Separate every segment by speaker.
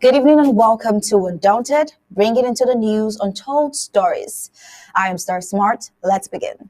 Speaker 1: Good evening and welcome to Undaunted, bringing into the news untold stories. I am Star Smart. Let's begin.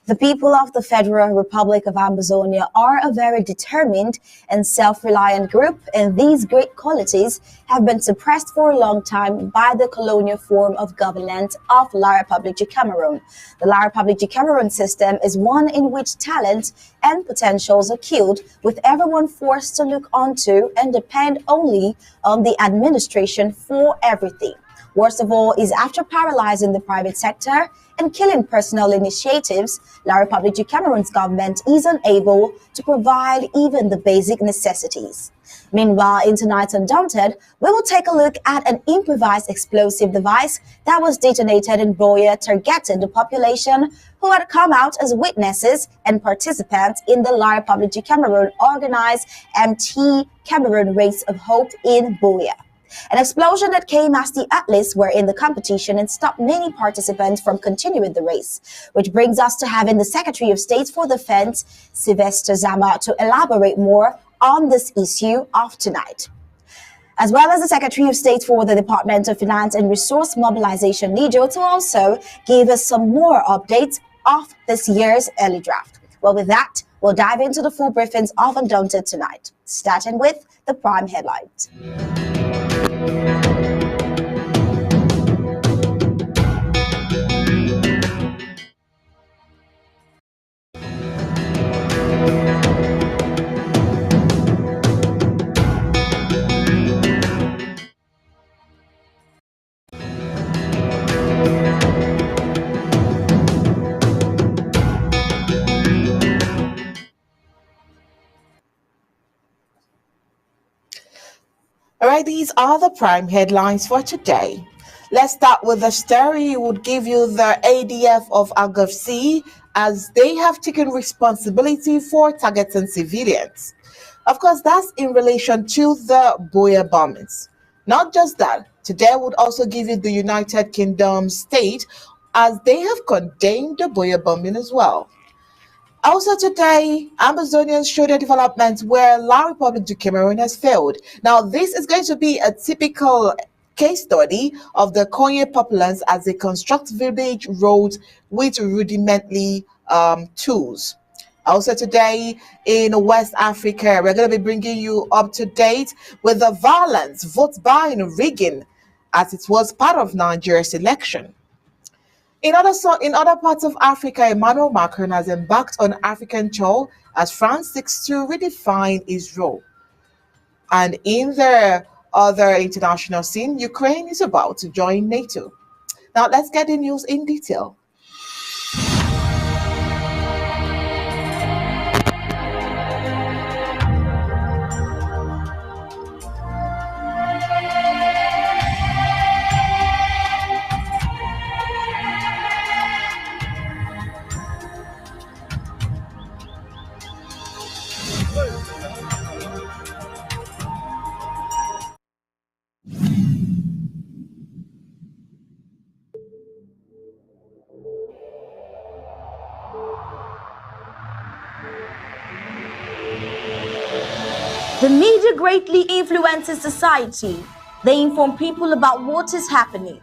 Speaker 1: The people of the Federal Republic of Amazonia are a very determined and self-reliant group, and these great qualities have been suppressed for a long time by the colonial form of governance of La République du Cameroon. The La République du Cameroon system is one in which talent and potentials are killed, with everyone forced to look onto and depend only on the administration for everything. Worst of all is after paralyzing the private sector and killing personal initiatives, La République du Cameroon's government is unable to provide even the basic necessities. Meanwhile, in tonight's Undaunted, we will take a look at an improvised explosive device that was detonated in Boya, targeting the population who had come out as witnesses and participants in the La République du Cameroon organized MT Cameroon Race of Hope in Boya. An explosion that came as the athletes were in the competition and stopped many participants from continuing the race, which brings us to having the Secretary of State for Defense, Sylvester Zama, to elaborate more on this issue of tonight, as well as the Secretary of State for the Department of Finance and Resource Mobilization, Nijo, to also give us some more updates of this year's early draft. Well, with that, we'll dive into the full briefings of Undaunted tonight, starting with the prime headlines.
Speaker 2: All right, these are the prime headlines for today. Let's start with the story. It would give you the ADF of Agofc, as they have taken responsibility for targeting civilians. Of course, that's in relation to the Boya bombings. Not just that, today would also give you the United Kingdom state, as they have condemned the Boya bombing as well. Also today, Amazonians showed a development where La République du Cameroon has failed. Now, this is going to be a typical case study of the Konye populace as they construct village roads with rudimentary tools. Also today, in West Africa, we're going to be bringing you up to date with the violence, vote buying, rigging, as it was part of Nigeria's election. In other parts of Africa, Emmanuel Macron has embarked on African tour as France seeks to redefine its role. And in the other international scene, Ukraine is about to join NATO. Now, let's get the news in detail.
Speaker 1: The media greatly influences society. They inform people about what is happening.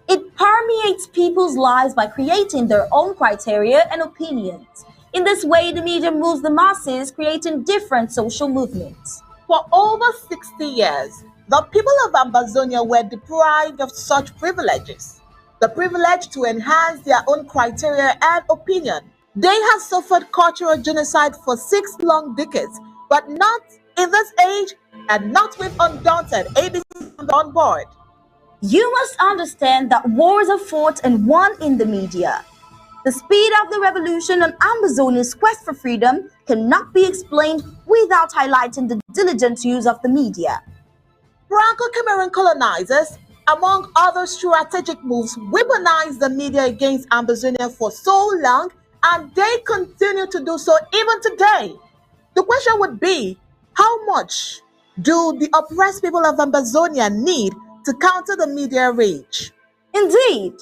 Speaker 1: It permeates people's lives by creating their own criteria and opinions. In this way, the media moves the masses, creating different social movements.
Speaker 2: For over 60 years, the people of Ambazonia were deprived of such privileges. The privilege to enhance their own criteria and opinion. They have suffered cultural genocide for 6 long decades, but not in this age and not with Undaunted ABC on board.
Speaker 1: You must understand that wars are fought and won in the media. The speed of the revolution on Ambazonia's quest for freedom cannot be explained without highlighting the diligent use of the media.
Speaker 2: Franco-Cameroon colonizers, among other strategic moves, weaponized the media against Ambazonia for so long, and they continue to do so even today. The question would be, how much do the oppressed people of Ambazonia need to counter the media rage?
Speaker 1: Indeed,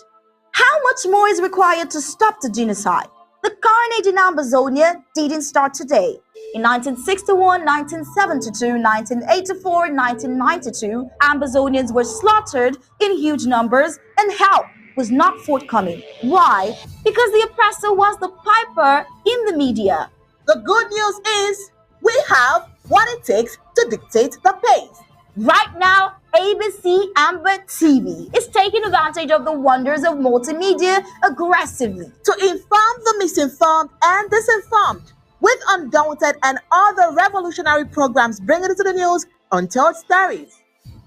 Speaker 1: how much more is required to stop the genocide? The carnage in Ambazonia didn't start today. In 1961, 1972, 1984, 1992, Ambazonians were slaughtered in huge numbers and help was not forthcoming. Why? Because the oppressor was the piper in the media.
Speaker 2: The good news is we have what it takes to dictate the pace.
Speaker 1: Right now, ABC Amba TV is taking advantage of the wonders of multimedia aggressively
Speaker 2: to inform the misinformed and disinformed, with Undaunted and other revolutionary programs bringing it to the news, untold stories.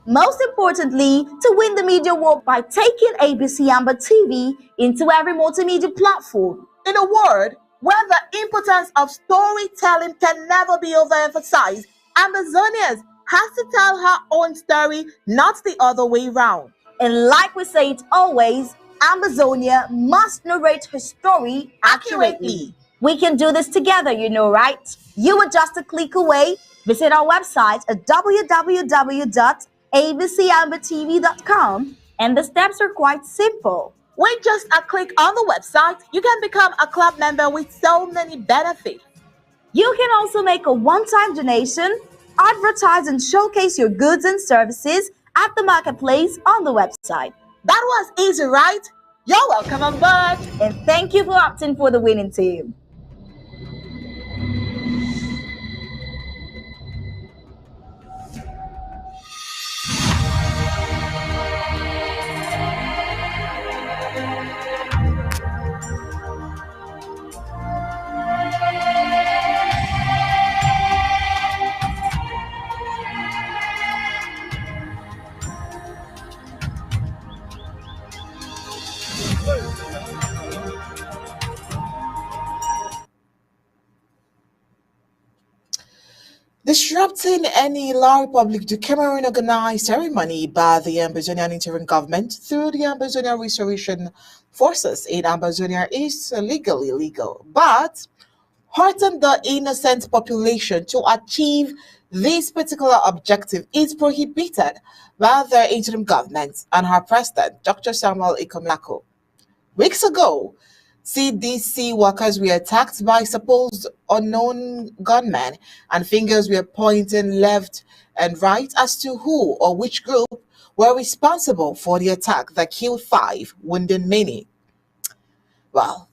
Speaker 1: Most importantly, to win the media war by taking ABC Amba TV into every multimedia platform.
Speaker 2: In a word, where the importance of storytelling can never be overemphasized, Ambazonians has to tell her own story, not the other way round.
Speaker 1: And like we say it always, Ambazonia must narrate her story accurately. We can do this together, you know, right? You are just a click away. Visit our website at www.abcambatv.com, and the steps are quite simple.
Speaker 2: With just a click on the website, you can become a club member with so many benefits.
Speaker 1: You can also make a one-time donation, advertise and showcase your goods and services at the marketplace on the website.
Speaker 2: That was easy, right? You're welcome on board.
Speaker 1: And thank you for opting for the winning team.
Speaker 2: Disrupting any La Republique du Cameroon organized ceremony by the Ambazonian interim government through the Ambazonia Restoration Forces in Ambazonia is legally illegal, but hurting the innocent population to achieve this particular objective is prohibited by the interim government and her president, Dr. Samuel Ikomlako. Weeks ago, CDC workers were attacked by supposed unknown gunmen, and fingers were pointing left and right as to who or which group were responsible for the attack that killed 5, wounding many. Well,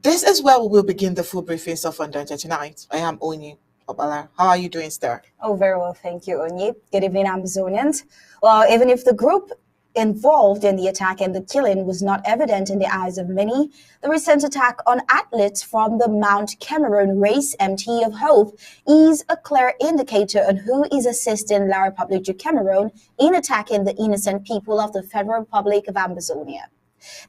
Speaker 2: this is where we will begin the full briefings of Undaunted tonight. I am Onyi Obala. How are you doing, sir?
Speaker 1: Oh, very well, thank you, Onyi. Good evening, Ambazonians. Well, even if the group involved in the attack and the killing was not evident in the eyes of many, the recent attack on athletes from the Mount Cameroon race MT of Hope is a clear indicator on who is assisting La Republique du Cameroon in attacking the innocent people of the Federal Republic of Ambazonia.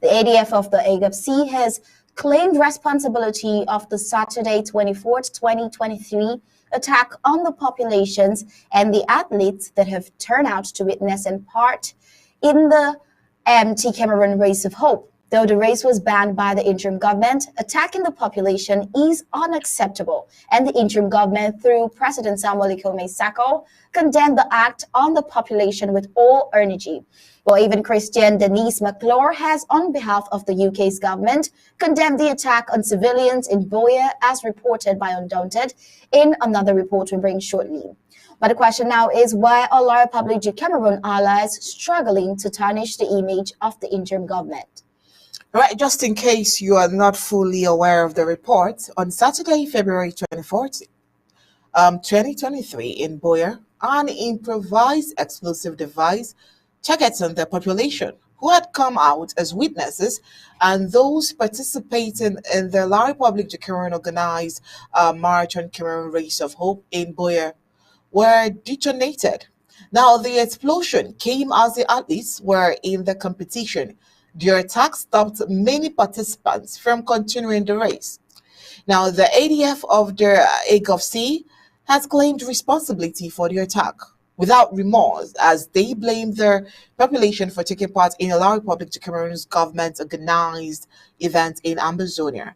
Speaker 1: The ADF of the AGFC has claimed responsibility of the Saturday 24th, 2023 attack on the populations and the athletes that have turned out to witness in part in the MT Cameroon Race of Hope. Though the race was banned by the interim government, attacking the population is unacceptable, and the interim government, through President Samuel Ikome Sako, condemned the act on the population with all energy. Well, even Christian Denise McClure has, on behalf of the UK's government, condemned the attack on civilians in Boya, as reported by Undaunted in another report we bring shortly. But the question now is, why are La Republic du Cameroon allies struggling to tarnish the image of the interim government?
Speaker 2: Right, just in case you are not fully aware of the report, on Saturday, February 24th, 2023 in Boya, an improvised explosive device targeting the population who had come out as witnesses and those participating in the La Republic du Cameroon organized Marathon Cameroon Race of Hope in Boya were detonated. Now, the explosion came as the athletes were in the competition. The attack stopped many participants from continuing the race. Now, the ADF of the AGOFC has claimed responsibility for the attack without remorse as they blame their population for taking part in La Republic du Cameroon's government-organized event in Ambazonia.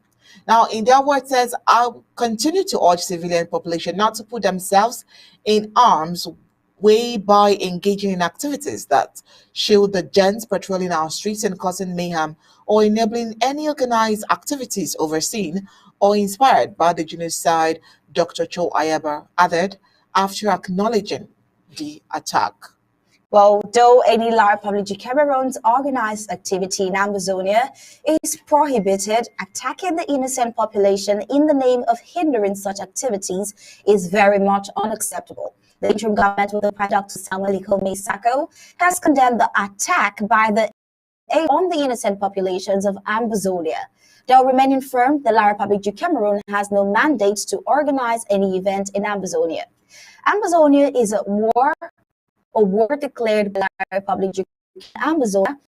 Speaker 2: Now, in their words, says, I'll continue to urge civilian population not to put themselves in harm's way by engaging in activities that shield the gens patrolling our streets and causing mayhem or enabling any organized activities overseen or inspired by the genocide, Dr. Cho Ayaba added after acknowledging the attack.
Speaker 1: Well, though any La Republic du Cameroon's organized activity in Amazonia is prohibited, attacking the innocent population in the name of hindering such activities is very much unacceptable. The interim government, with the President Dr. Samuel Ikome Sako, has condemned the attack by the on the innocent populations of Amazonia. Though remaining firm, the La Republic du Cameroon has no mandate to organize any event in Amazonia. Amazonia is a war declared by the Republic of Amazonia,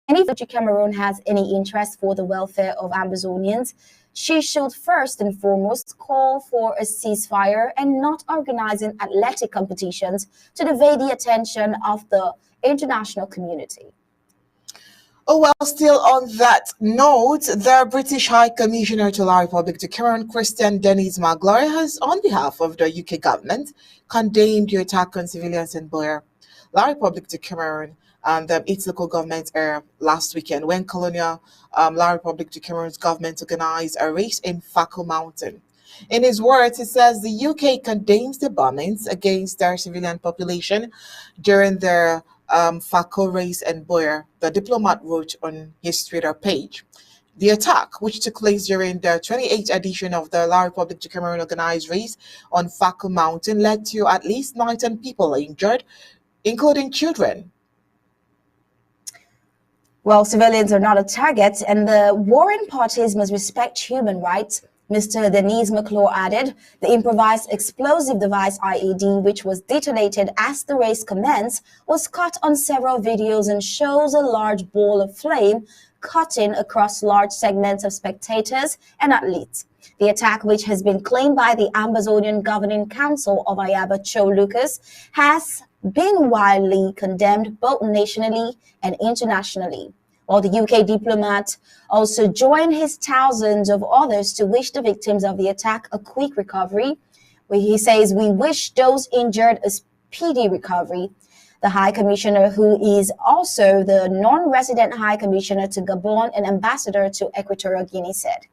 Speaker 1: and if Cameroon has any interest for the welfare of Amazonians, she should first and foremost call for a ceasefire and not organizing athletic competitions to divert the attention of the international community.
Speaker 2: Oh, well, still on that note, the British High Commissioner to La Republic du Cameroon, Christian Denis Magloire, has, on behalf of the UK government, condemned the attack on civilians in Boya, La Republic du Cameroon, and its local government last weekend when colonial La Republic du Cameroon's government organized a race in Fako Mountain. In his words, he says the UK condemns the bombings against their civilian population during their Fako race in Boya, the diplomat wrote on his Twitter page. The attack, which took place during the 28th edition of the La Republic du Cameroon organized race on Fako Mountain, led to at least 19 people injured, including children.
Speaker 1: Well, civilians are not a target, and the warring parties must respect human rights. Mr. Denis McClure added, the improvised explosive device IED, which was detonated as the race commenced, was caught on several videos and shows a large ball of flame cutting across large segments of spectators and athletes. The attack, which has been claimed by the Amazonian Governing Council of Ayaba Cho Lucas, has been widely condemned both nationally and internationally. While the UK diplomat also joined his thousands of others to wish the victims of the attack a quick recovery, where he says, we wish those injured a speedy recovery. The High Commissioner, who is also the non-resident High Commissioner to Gabon and Ambassador to Equatorial Guinea, said.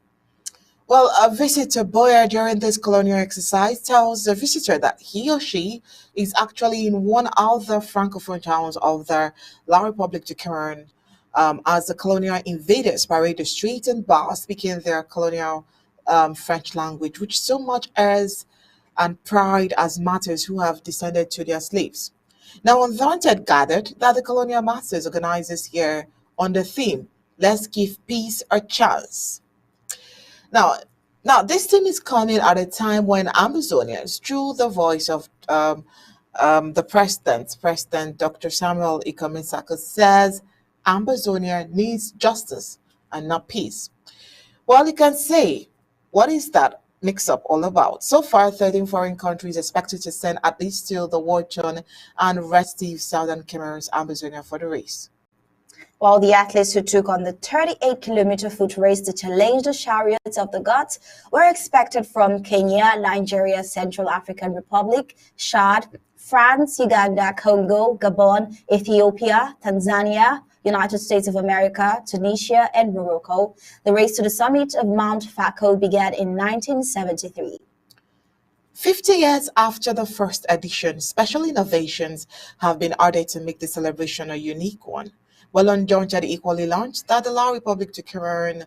Speaker 2: Well, a visit to Boya during this colonial exercise tells the visitor that he or she is actually in one of the francophone towns of the La Republic du Cameroon, as the colonial invaders parade the streets and bars speaking their colonial French language, which so much as and pride as martyrs who have descended to their slaves. Now, Undaunted gathered that the colonial masters organized this year on the theme, Let's Give Peace a Chance. Now, this theme is coming at a time when Amazonians, through the voice of the President Dr. Samuel Ikome Sako, says Amazonia needs justice and not peace. Well, you can say, what is that mix-up all about? So far, 13 foreign countries expected to send at least to the war-torn and restive southern Cameroon's Amazonia for the race.
Speaker 1: While the athletes who took on the 38-kilometer foot race to challenge the chariots of the gods were expected from Kenya, Nigeria, Central African Republic, Chad, France, Uganda, Congo, Gabon, Ethiopia, Tanzania, United States of America, Tunisia, and Morocco. The race to the summit of Mount Fako began in 1973.
Speaker 2: 50 years after the first edition, special innovations have been added to make the celebration a unique one. Well, Undaunted equally launched that allowed Republic to Cameroon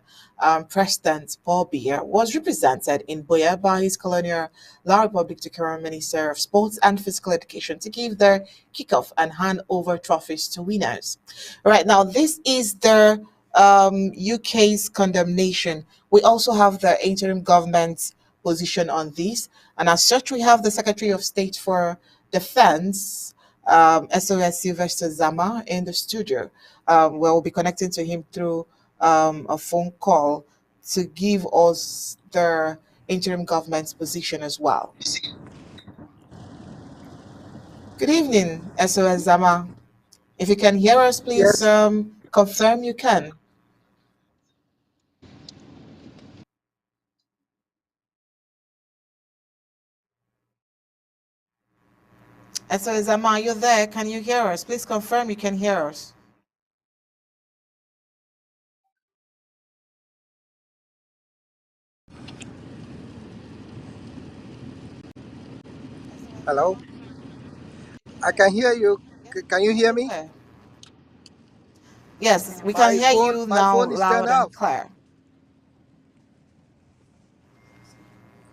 Speaker 2: President Boya was represented in Boya by his colonial La Republic to Cameroon Minister of Sports and Physical Education to give their kickoff and hand over trophies to winners. Right now, this is the UK's condemnation. We also have the interim government's position on this, and as such, we have the Secretary of State for Defense, SOS Sylvester Zama, in the studio. We'll be connecting to him through a phone call to give us the interim government's position as well. Good evening, SOS Zama. If you can hear us, please
Speaker 3: Yes,
Speaker 2: confirm you can. SOS Zama, are you there? Can you hear us? Please confirm you can hear us.
Speaker 3: hello. I can hear you. Can you
Speaker 2: Are
Speaker 3: hear
Speaker 2: you
Speaker 3: me?
Speaker 2: there? Yes, we can hear you
Speaker 3: My
Speaker 2: now
Speaker 3: phone is turned
Speaker 2: loud and
Speaker 3: off.
Speaker 2: clear.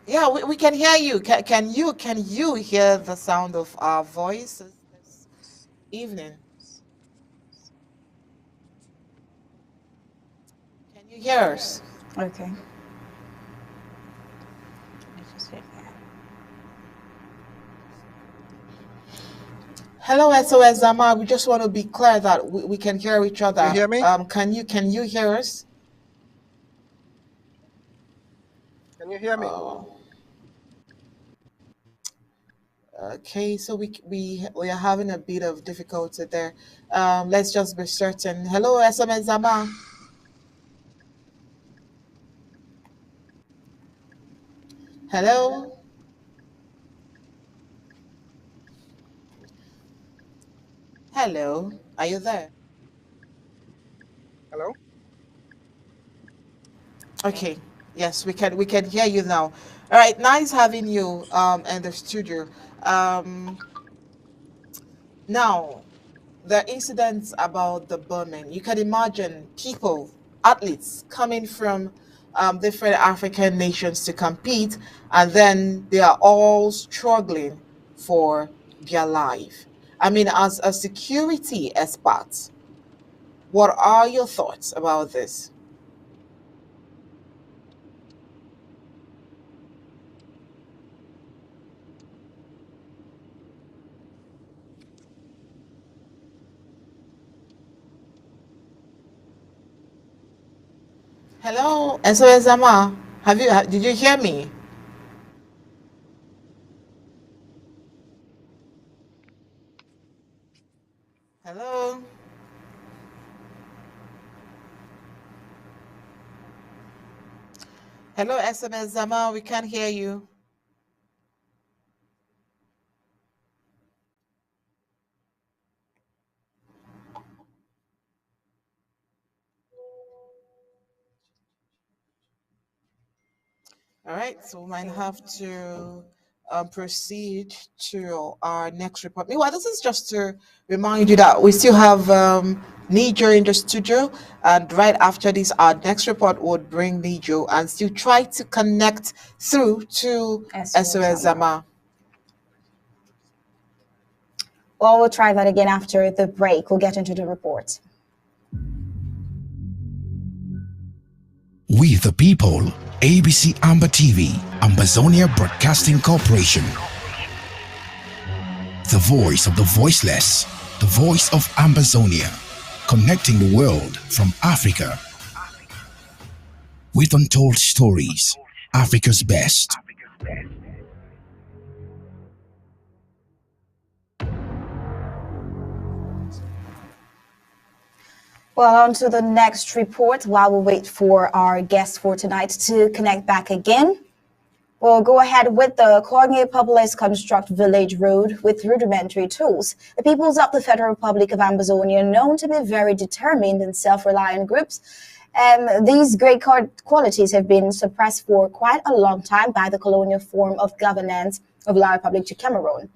Speaker 2: Yeah, we can hear you. Can you hear the sound of our voices this evening? Can you hear us?
Speaker 1: Okay.
Speaker 2: Hello, SOS Zama. We just want to be clear that we can hear each
Speaker 3: You
Speaker 2: other.
Speaker 3: hear me?
Speaker 2: Can you hear us?
Speaker 3: Can you hear me?
Speaker 2: Oh, okay. So we are having a bit of difficulty there. Let's just be certain. Hello, SMS Zama. Hello. Hello. Are you there?
Speaker 3: Hello?
Speaker 2: Okay. Yes, we can hear you now. All right. Nice having you in the studio. Um Now, the incidents about the bombing, you can imagine people, athletes coming from different African nations to compete, and then they are all struggling for their life. I mean, as a security expert, what are your thoughts about this? Hello, SOS Zama. Did you hear me? Hello? Hello, SMS Zama. We can't hear you. All right, so we might have to proceed to our next report. Meanwhile, this is just to remind you that we still have Niger in the studio, and right after this, our next report would bring Niger and still try to connect through to SOS Zama.
Speaker 1: Well, we'll try that again after the break. We'll get into the report.
Speaker 4: We the people, ABC Amba TV, Ambazonia Broadcasting Corporation. The voice of the voiceless, the voice of Ambazonia, connecting the world from Africa with untold stories, Africa's best.
Speaker 1: Well, on to the next report while we wait for our guest for tonight to connect back again. We'll go ahead with the Kongye Populist Construct Village Road with rudimentary tools. The peoples of the Federal Republic of Ambazonia are known to be very determined and self-reliant groups. These great qualities have been suppressed for quite a long time by the colonial form of governance of La Republique du Cameroon.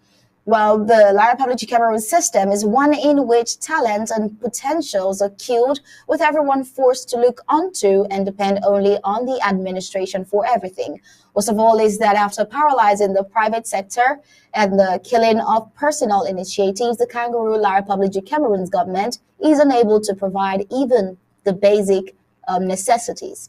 Speaker 1: Well, the La Republique du Cameroon system is one in which talent and potentials are killed, with everyone forced to look onto and depend only on the administration for everything. Worst of all is that after paralyzing the private sector and the killing of personal initiatives, the kangaroo La Republique du Cameroon's government is unable to provide even the basic necessities.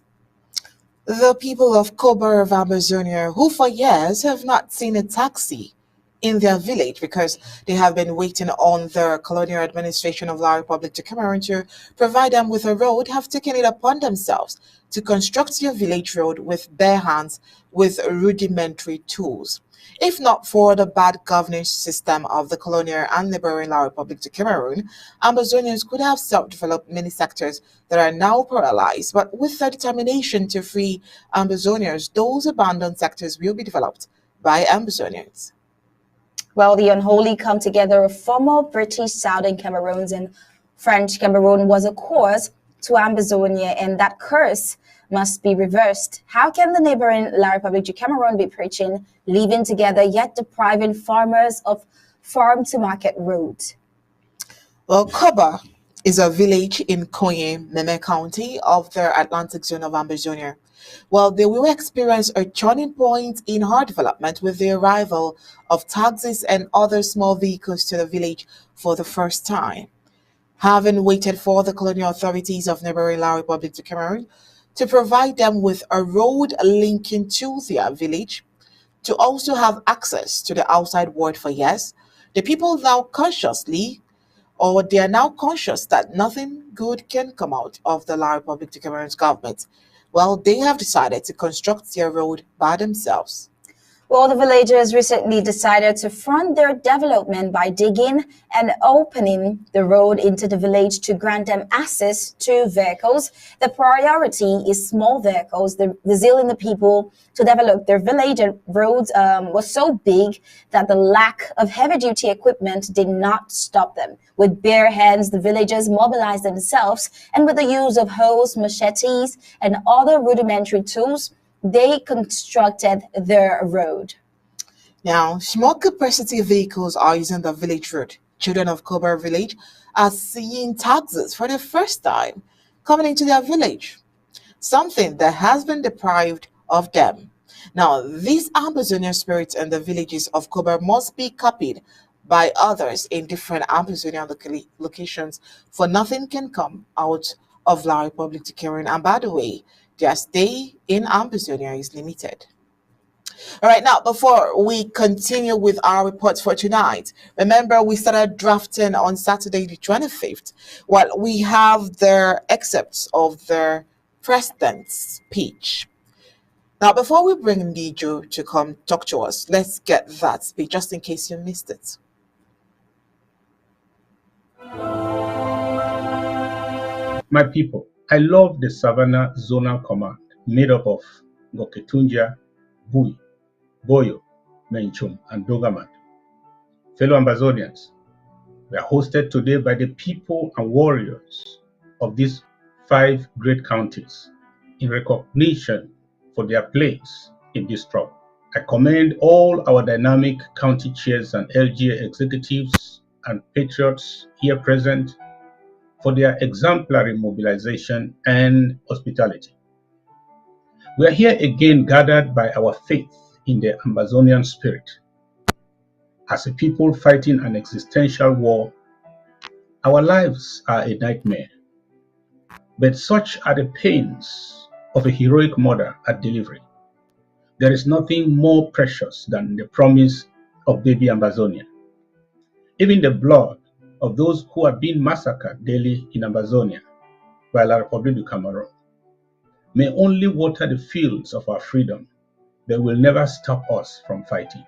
Speaker 2: The people of Kober of Amazonia, who for years have not seen a taxi in their village because they have been waiting on the colonial administration of La Republique du Cameroon to provide them with a road, have taken it upon themselves to construct their village road with bare hands with rudimentary tools. If not for the bad governance system of the colonial and neighboring La Republique du Cameroon, Ambazonians could have self-developed many sectors that are now paralyzed. But with the determination to free Ambazonians, those abandoned sectors will be developed by Ambazonians.
Speaker 1: Well, the unholy come together of former British Southern Cameroons and French Cameroon was a cause to Ambazonia, and that curse must be reversed. How can the neighboring La Republique du Cameroon be preaching living together yet depriving farmers of farm-to-market roads?
Speaker 2: Well, Koba is a village in Koye, Meme County of the Atlantic zone of Ambazonia. Well, they will experience a turning point in her development with the arrival of taxis and other small vehicles to the village for the first time. Having waited for the colonial authorities of neighboring La Republique du Cameroon to provide them with a road linking to their village, to also have access to the outside world for years, the people now consciously, or they are now conscious that nothing good can come out of the La Republique du Cameroon's government. Well, they have decided to construct their road by themselves.
Speaker 1: Well, the villagers recently decided to fund their development by digging and opening the road into the village to grant them access to vehicles. The priority is small vehicles. The zeal in the people to develop their village and roads was so big that the lack of heavy-duty equipment did not stop them. With bare hands, the villagers mobilized themselves, and with the use of hoes, machetes, and other rudimentary tools, they constructed their road.
Speaker 2: Now, small capacity vehicles are using the village road. Children of Kober village are seeing taxis for the first time coming into their village, something that has been deprived of them. Now, these Amazonian spirits in the villages of Kober must be copied by others in different Amazonian locations, for nothing can come out of La Republique du Cameroon. And by the way, their stay in Ambazonia is limited. All right, now before we continue with our reports for tonight, remember we started drafting on Saturday the 25th. Well, we have the excerpts of the president's speech. Now, before we bring Ndijo to come talk to us, let's get that speech just in case you missed it.
Speaker 5: My people, I love the Savannah Zonal Command made up of Ngoketunja, Bui, Boyo, Menchum, and Dogaman. Fellow Ambazonians, we are hosted today by the people and warriors of these 5 great counties in recognition for their place in this struggle. I commend all our dynamic county chairs and LGA executives and patriots here present for their exemplary mobilization and hospitality. We are here again gathered by our faith in the Ambazonian spirit. As a people fighting an existential war, our lives are a nightmare. But such are the pains of a heroic mother at delivery. There is nothing more precious than the promise of baby Ambazonia. Even the blood of those who are being massacred daily in Ambazonia by La Republique du Cameroon may only water the fields of our freedom, but will never stop us from fighting.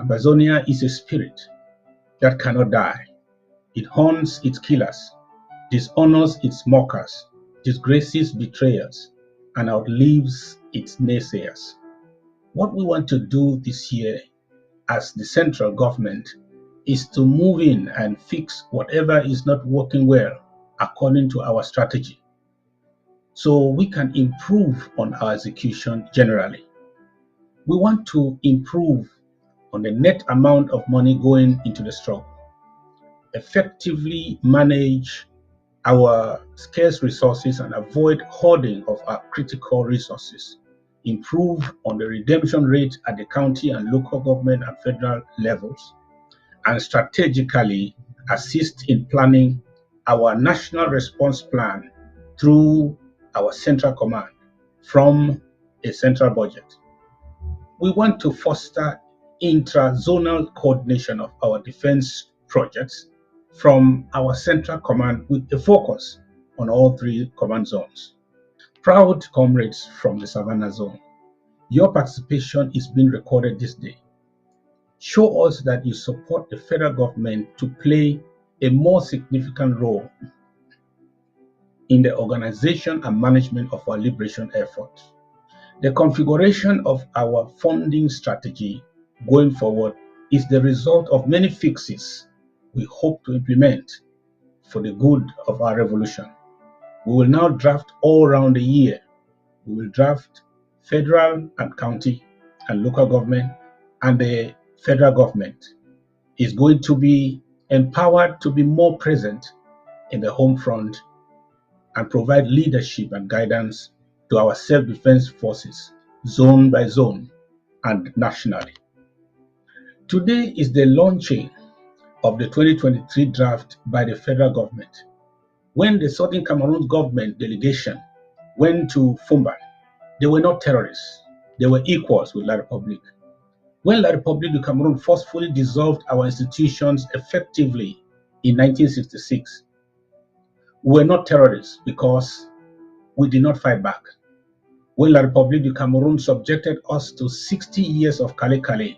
Speaker 5: Ambazonia is a spirit that cannot die. It haunts its killers, dishonors its mockers, disgraces betrayers, and outlives its naysayers. What we want to do this year as the central government is to move in and fix whatever is not working well according to our strategy, so we can improve on our execution generally. We want to improve on the net amount of money going into the struggle, effectively manage our scarce resources and avoid hoarding of our critical resources, improve on the redemption rate at the county and local government and federal levels, and strategically assist in planning our national response plan through our central command from a central budget. We want to foster intra-zonal coordination of our defense projects from our central command with a focus on all three command zones. Proud comrades from the Savannah zone, your participation is being recorded this day. Show us that you support the federal government to play a more significant role in the organization and management of our liberation efforts. The configuration of our funding strategy going forward is the result of many fixes we hope to implement for the good of our revolution. We will now draft all around the year. We will draft federal and county and local government, and the federal government is going to be empowered to be more present in the home front and provide leadership and guidance to our self-defense forces, zone by zone and nationally. Today is the launching of the 2023 draft by the federal government. When the Southern Cameroon government delegation went to Fumba, they were not terrorists. They were equals with La Republique. When La Republique du Cameroon forcefully dissolved our institutions effectively in 1966, we were not terrorists because we did not fight back. When La Republique du Cameroon subjected us to 60 years of Kale Kale,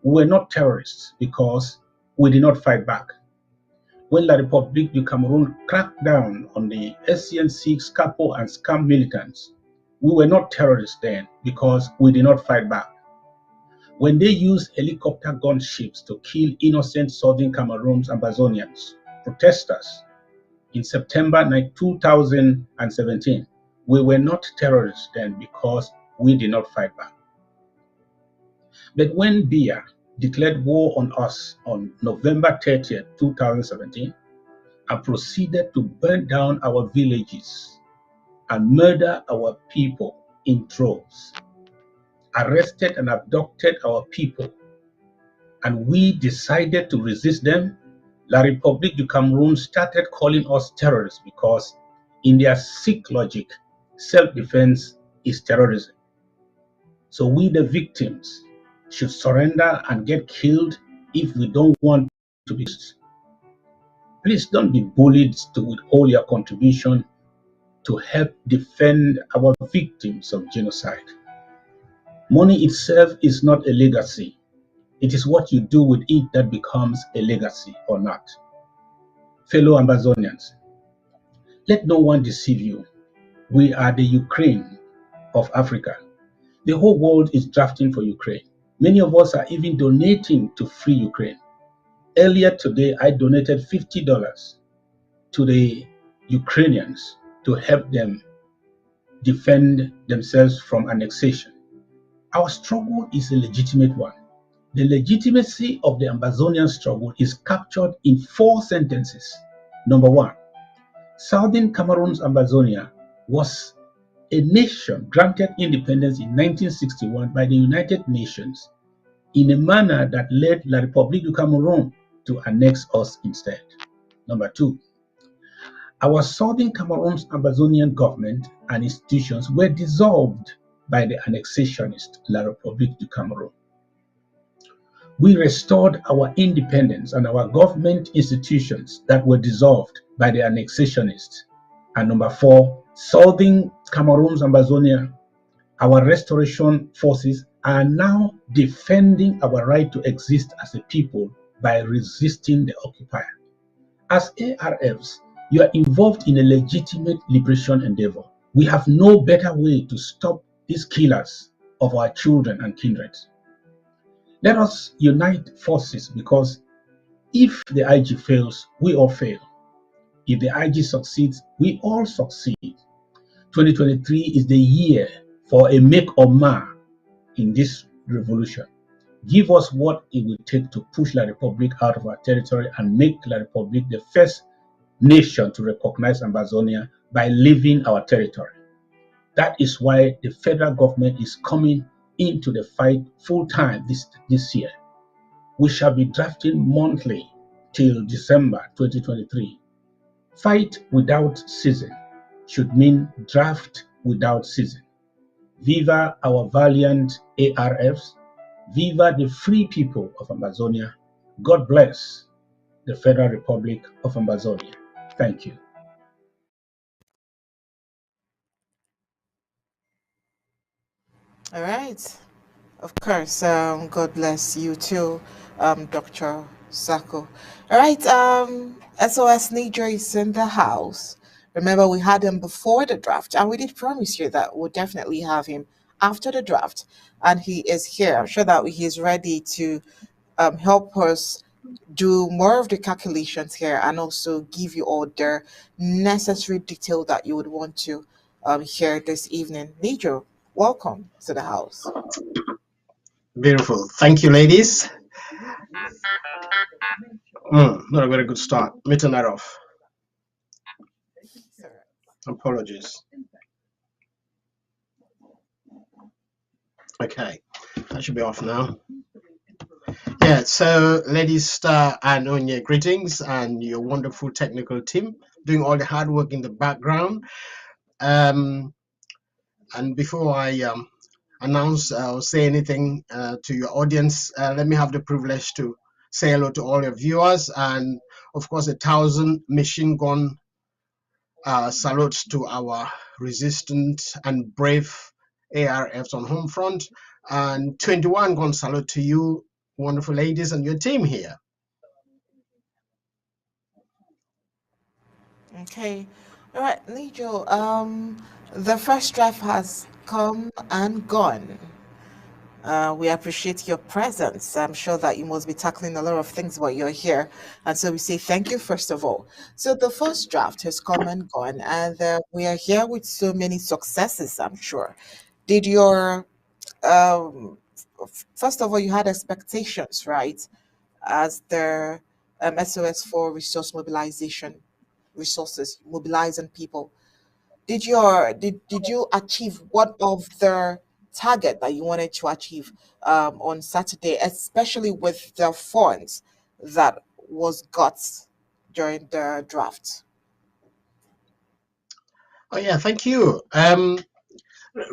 Speaker 5: we were not terrorists because we did not fight back. When La Republique du Cameroon cracked down on the SCNC, SCAPO, and SCAM militants, we were not terrorists then because we did not fight back. When they used helicopter gunships to kill innocent Southern Cameroon's Ambazonians, protesters, in September 2017, we were not terrorists then because we did not fight back. But when Boya declared war on us on November 30th, 2017, and proceeded to burn down our villages and murder our people in droves, arrested and abducted our people, and we decided to resist them, La Republique du Cameroon started calling us terrorists because in their sick logic, self-defense is terrorism. So we, the victims, should surrender and get killed if we don't want to be. Please don't be bullied to withhold your contribution to help defend our victims of genocide. Money itself is not a legacy. It is what you do with it that becomes a legacy or not. Fellow Ambazonians, let no one deceive you. We are the Ukraine of Africa. The whole world is drafting for Ukraine. Many of us are even donating to free Ukraine. Earlier today, I donated $50 to the Ukrainians to help them defend themselves from annexation. Our struggle is a legitimate one. The legitimacy of the Ambazonian struggle is captured in 4 sentences. Number 1, Southern Cameroon's Ambazonia was a nation granted independence in 1961 by the United Nations in a manner that led La Republique du Cameroon to annex us instead. Number 2, our Southern Cameroon's Ambazonian government and institutions were dissolved by the annexationist La Republique du Cameroon. We restored our independence and our government institutions that were dissolved by the annexationists. And number 4, Southern Cameroon's Ambazonia, our restoration forces are now defending our right to exist as a people by resisting the occupier. As ARFs, you are involved in a legitimate liberation endeavor. We have no better way to stop these killers of our children and kindred. Let us unite forces, because if the IG fails, we all fail. If the IG succeeds, we all succeed. 2023 is the year for a make or mar in this revolution. Give us what it will take to push La Republic out of our territory and make La Republic the first nation to recognize Ambazonia by leaving our territory. That is why the federal government is coming into the fight full time this year. We shall be drafting monthly till December 2023. Fight without season should mean draft without season. Viva our valiant ARFs. Viva the free people of Amazonia. God bless the Federal Republic of Amazonia. Thank you.
Speaker 2: All right. Of course. God bless you too, Dr. Sako. All right. SOS Niger is in the house. Remember, we had him before the draft, and we did promise you that we'll definitely have him after the draft. And he is here. I'm sure that he is ready to help us do more of the calculations here and also give you all the necessary detail that you would want to hear this evening. Nijo, welcome to the house.
Speaker 6: Beautiful. Thank you, ladies. Not a very good start. Let me turn that off. Apologies. Okay, that should be off now. Yeah, so ladies and Onya, greetings, and your wonderful technical team doing all the hard work in the background. And before I announce or say anything to your audience, let me have the privilege to say hello to all your viewers, and of course 1,000 machine gun salutes to our resistant and brave ARFs on home front, and 21 gun salute to you wonderful ladies and your team here.
Speaker 2: Okay. All right, Nijo, the first draft has come and gone. We appreciate your presence. I'm sure that you must be tackling a lot of things while you're here. And so we say thank you, first of all. So the first draft has come and gone, and we are here with so many successes, I'm sure. Did your, first of all, you had expectations, right? As the SOS for resource mobilization, resources, mobilizing people. Did you achieve one of the target that you wanted to achieve on Saturday, especially with the funds that was got during the draft?
Speaker 6: Oh yeah, thank you.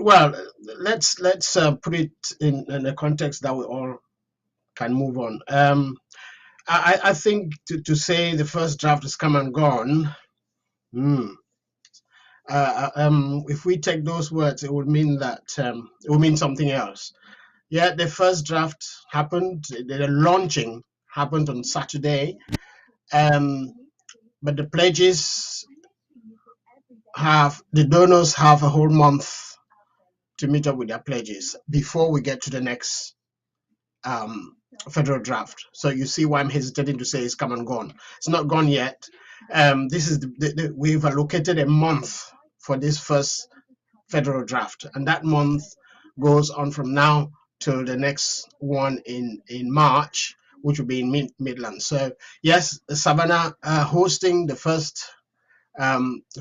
Speaker 6: Well, let's put it in a context that we all can move on. I think to say the first draft has come and gone. If we take those words, it would mean that it would mean something else. Yeah, the first draft happened. The launching happened on Saturday, but the pledges the donors have a whole month to meet up with their pledges before we get to the next federal draft. So you see why I'm hesitating to say it's come and gone. It's not gone yet. This is we've allocated a month for this first federal draft, and that month goes on from now till the next one in March, which will be in Midland. So yes, Savannah hosting the first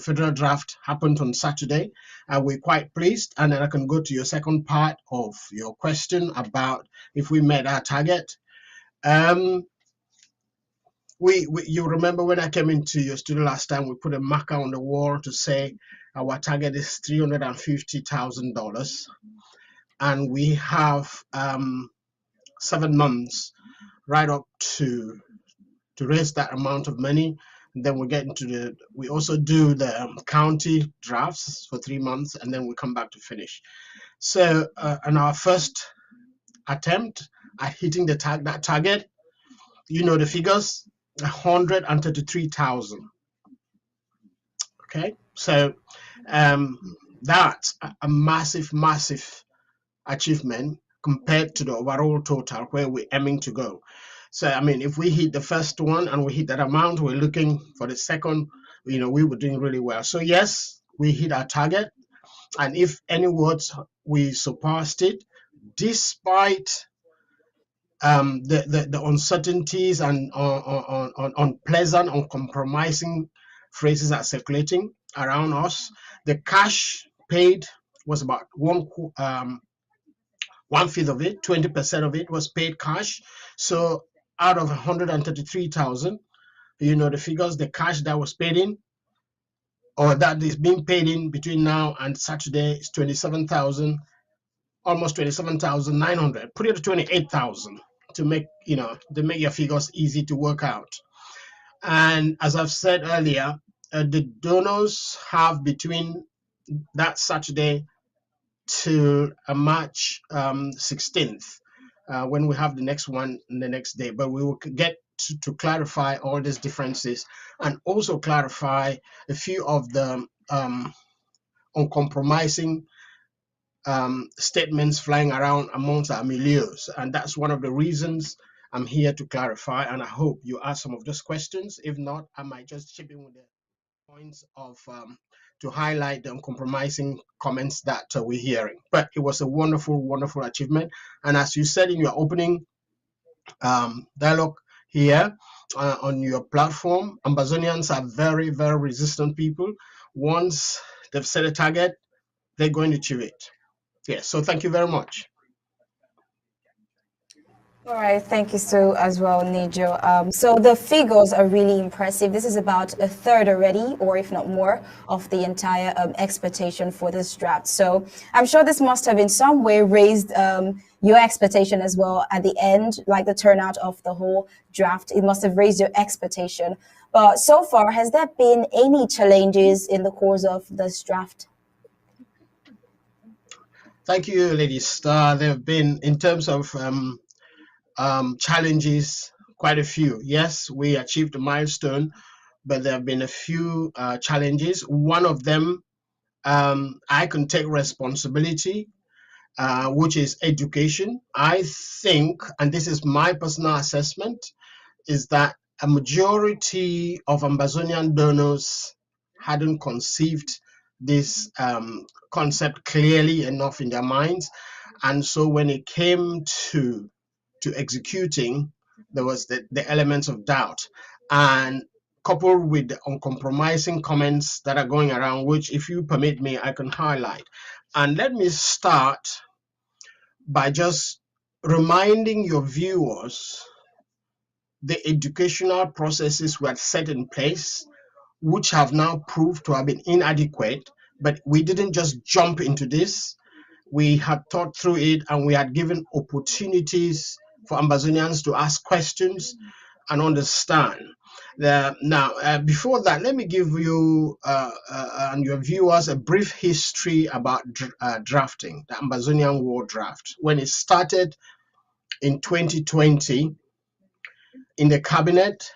Speaker 6: federal draft happened on Saturday, and we're quite pleased. And then I can go to your second part of your question about if we met our target. You remember when I came into your studio last time, we put a marker on the wall to say our target is $350,000, and we have 7 months right up to raise that amount of money. And then we get into we also do the county drafts for 3 months, and then we come back to finish. So on our first attempt at hitting that target, you know the figures, 133,000. Okay, so that's a massive achievement compared to the overall total where we're aiming to go. So, I mean, if we hit the first one and we hit that amount, we're looking for the second, we were doing really well. So, yes, we hit our target. And if any words, we surpassed it, despite the uncertainties and unpleasant, uncompromising phrases are circulating around us. The cash paid was about one fifth of it, 20% of it was paid cash. So out of 133,000, the figures, the cash that was paid in, or that is being paid in between now and Saturday is 27,000, almost 27,900. Put it to 28,000 to make your figures easy to work out. And as I've said earlier, the donors have between that Saturday to March 16th, when we have the next one the next day. But we will get to clarify all these differences and also clarify a few of the uncompromising statements flying around amongst our milieus. And that's one of the reasons I'm here to clarify. And I hope you ask some of those questions. If not, I might just chip in with the points of to highlight the uncompromising comments that we're hearing. But it was a wonderful, wonderful achievement. And as you said in your opening dialogue here on your platform, Ambazonians are very, very resistant people. Once they've set a target, they're going to achieve it. Yes, so thank you very much.
Speaker 1: All right, thank you so as well, Nijo. So the figures are really impressive. This is about a third already, or if not more, of the entire expectation for this draft. So I'm sure this must have in some way raised your expectation as well at the end, like the turnout of the whole draft. It must have raised your expectation. But so far, has there been any challenges in the course of this draft?
Speaker 6: Thank you, Lady Star. There have been, in terms of challenges, quite a few. Yes, we achieved a milestone, but there have been a few challenges. One of them, I can take responsibility, which is education. I think, and this is my personal assessment, is that a majority of Ambazonian donors hadn't conceived this concept clearly enough in their minds. And so when it came to executing, there was the elements of doubt. And coupled with the uncompromising comments that are going around, which, if you permit me, I can highlight. And let me start by just reminding your viewers the educational processes were set in place, which have now proved to have been inadequate. But we didn't just jump into this. We had thought through it, and we had given opportunities for Ambazonians to ask questions and understand. Now, before that, let me give you and your viewers a brief history about drafting, the Ambazonian War Draft. When it started in 2020 in the cabinet,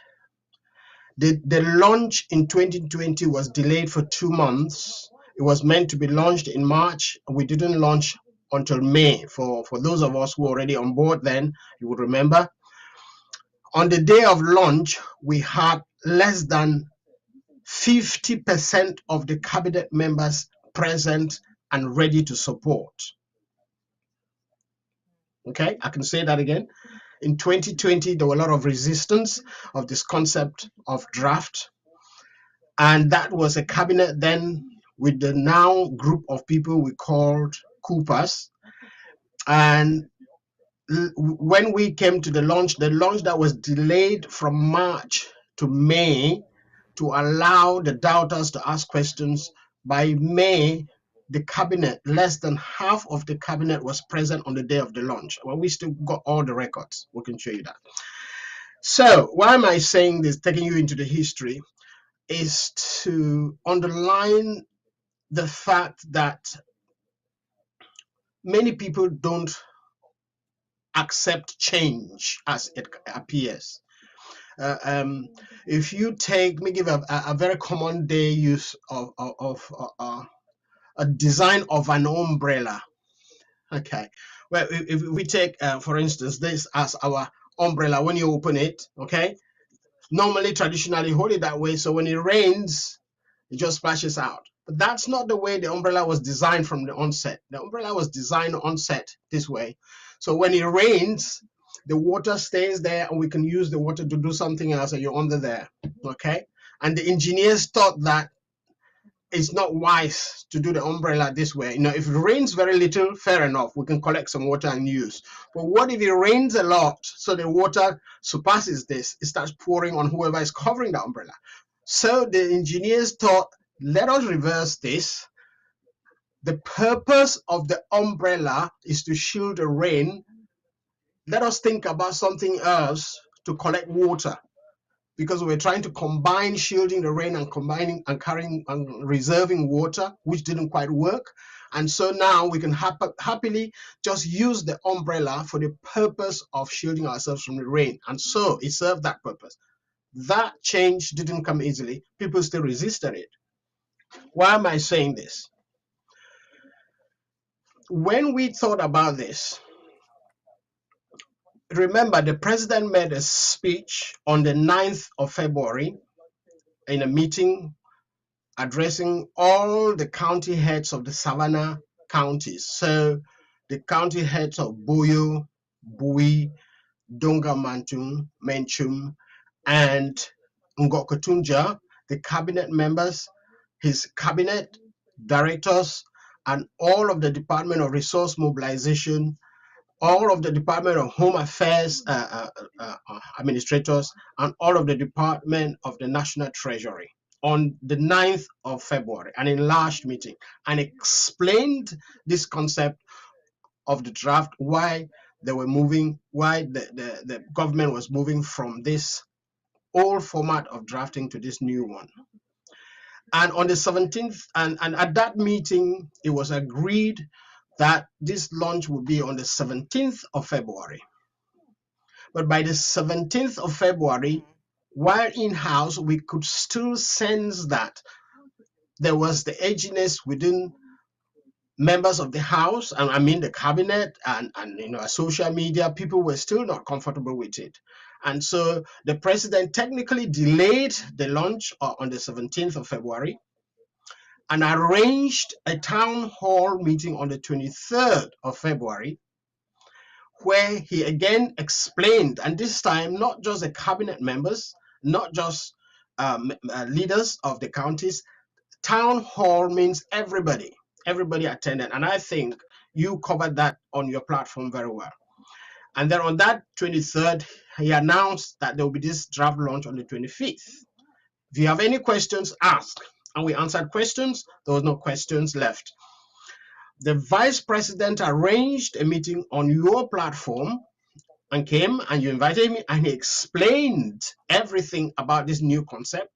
Speaker 6: the launch in 2020 was delayed for 2 months. It was meant to be launched in March. We didn't launch until May. For those of us who were already on board then, you would remember. On the day of launch, we had less than 50% of the cabinet members present and ready to support. Okay, I can say that again. In 2020, there were a lot of resistance of this concept of draft. And that was a cabinet then with the now group of people we called Coopers. And when we came to the launch that was delayed from March to May to allow the doubters to ask questions, by May, the cabinet, less than half of the cabinet was present on the day of the launch. Well, we still got all the records. We can show you that. So why am I saying this, taking you into the history, is to underline the fact that many people don't accept change as it appears. If you take, me give a very common day use of a design of an umbrella. Okay. Well, if we take, for instance, this as our umbrella, when you open it, okay, normally traditionally hold it that way. So when it rains, it just splashes out. But that's not the way the umbrella was designed from the onset. The umbrella was designed onset this way. So when it rains, the water stays there and we can use the water to do something else and you're under there. Okay. And the engineers thought that it's not wise to do the umbrella this way. If it rains very little, fair enough, we can collect some water and use. But what if it rains a lot, so the water surpasses this, it starts pouring on whoever is covering the umbrella? So the engineers thought, let us reverse this. The purpose of the umbrella is to shield the rain. Let us think about something else to collect water, because we're trying to combine shielding the rain and combining and carrying and reserving water, which didn't quite work. And so now we can happily just use the umbrella for the purpose of shielding ourselves from the rain. And so it served that purpose. That change didn't come easily. People still resisted it. Why am I saying this? When we thought about this, remember the president made a speech on the 9th of February in a meeting addressing all the county heads of the Savannah counties. So the county heads of Boya, Bui, Dongamantung, Menchum, and Ngokotunja, the cabinet members, his cabinet directors, and all of the Department of Resource Mobilization, all of the Department of Home Affairs administrators, and all of the Department of the National Treasury on the 9th of February, an enlarged meeting, and explained this concept of the draft, why they were moving, why the government was moving from this old format of drafting to this new one. And on the 17th, and at that meeting, it was agreed that this launch would be on the 17th of February. But by the 17th of February, while in-house, we could still sense that there was the edginess within members of the House, and I mean the cabinet and social media. People were still not comfortable with it. And so the president technically delayed the launch on the 17th of February and arranged a town hall meeting on the 23rd of February, where he again explained, and this time not just the cabinet members, not just leaders of the counties. Town hall means everybody attended, and I think you covered that on your platform very well. And then on that 23rd, he announced that there will be this draft launch on the 25th. If you have any questions, ask. And we answered questions. There was no questions left. The vice president arranged a meeting on your platform and came, and you invited me, and he explained everything about this new concept.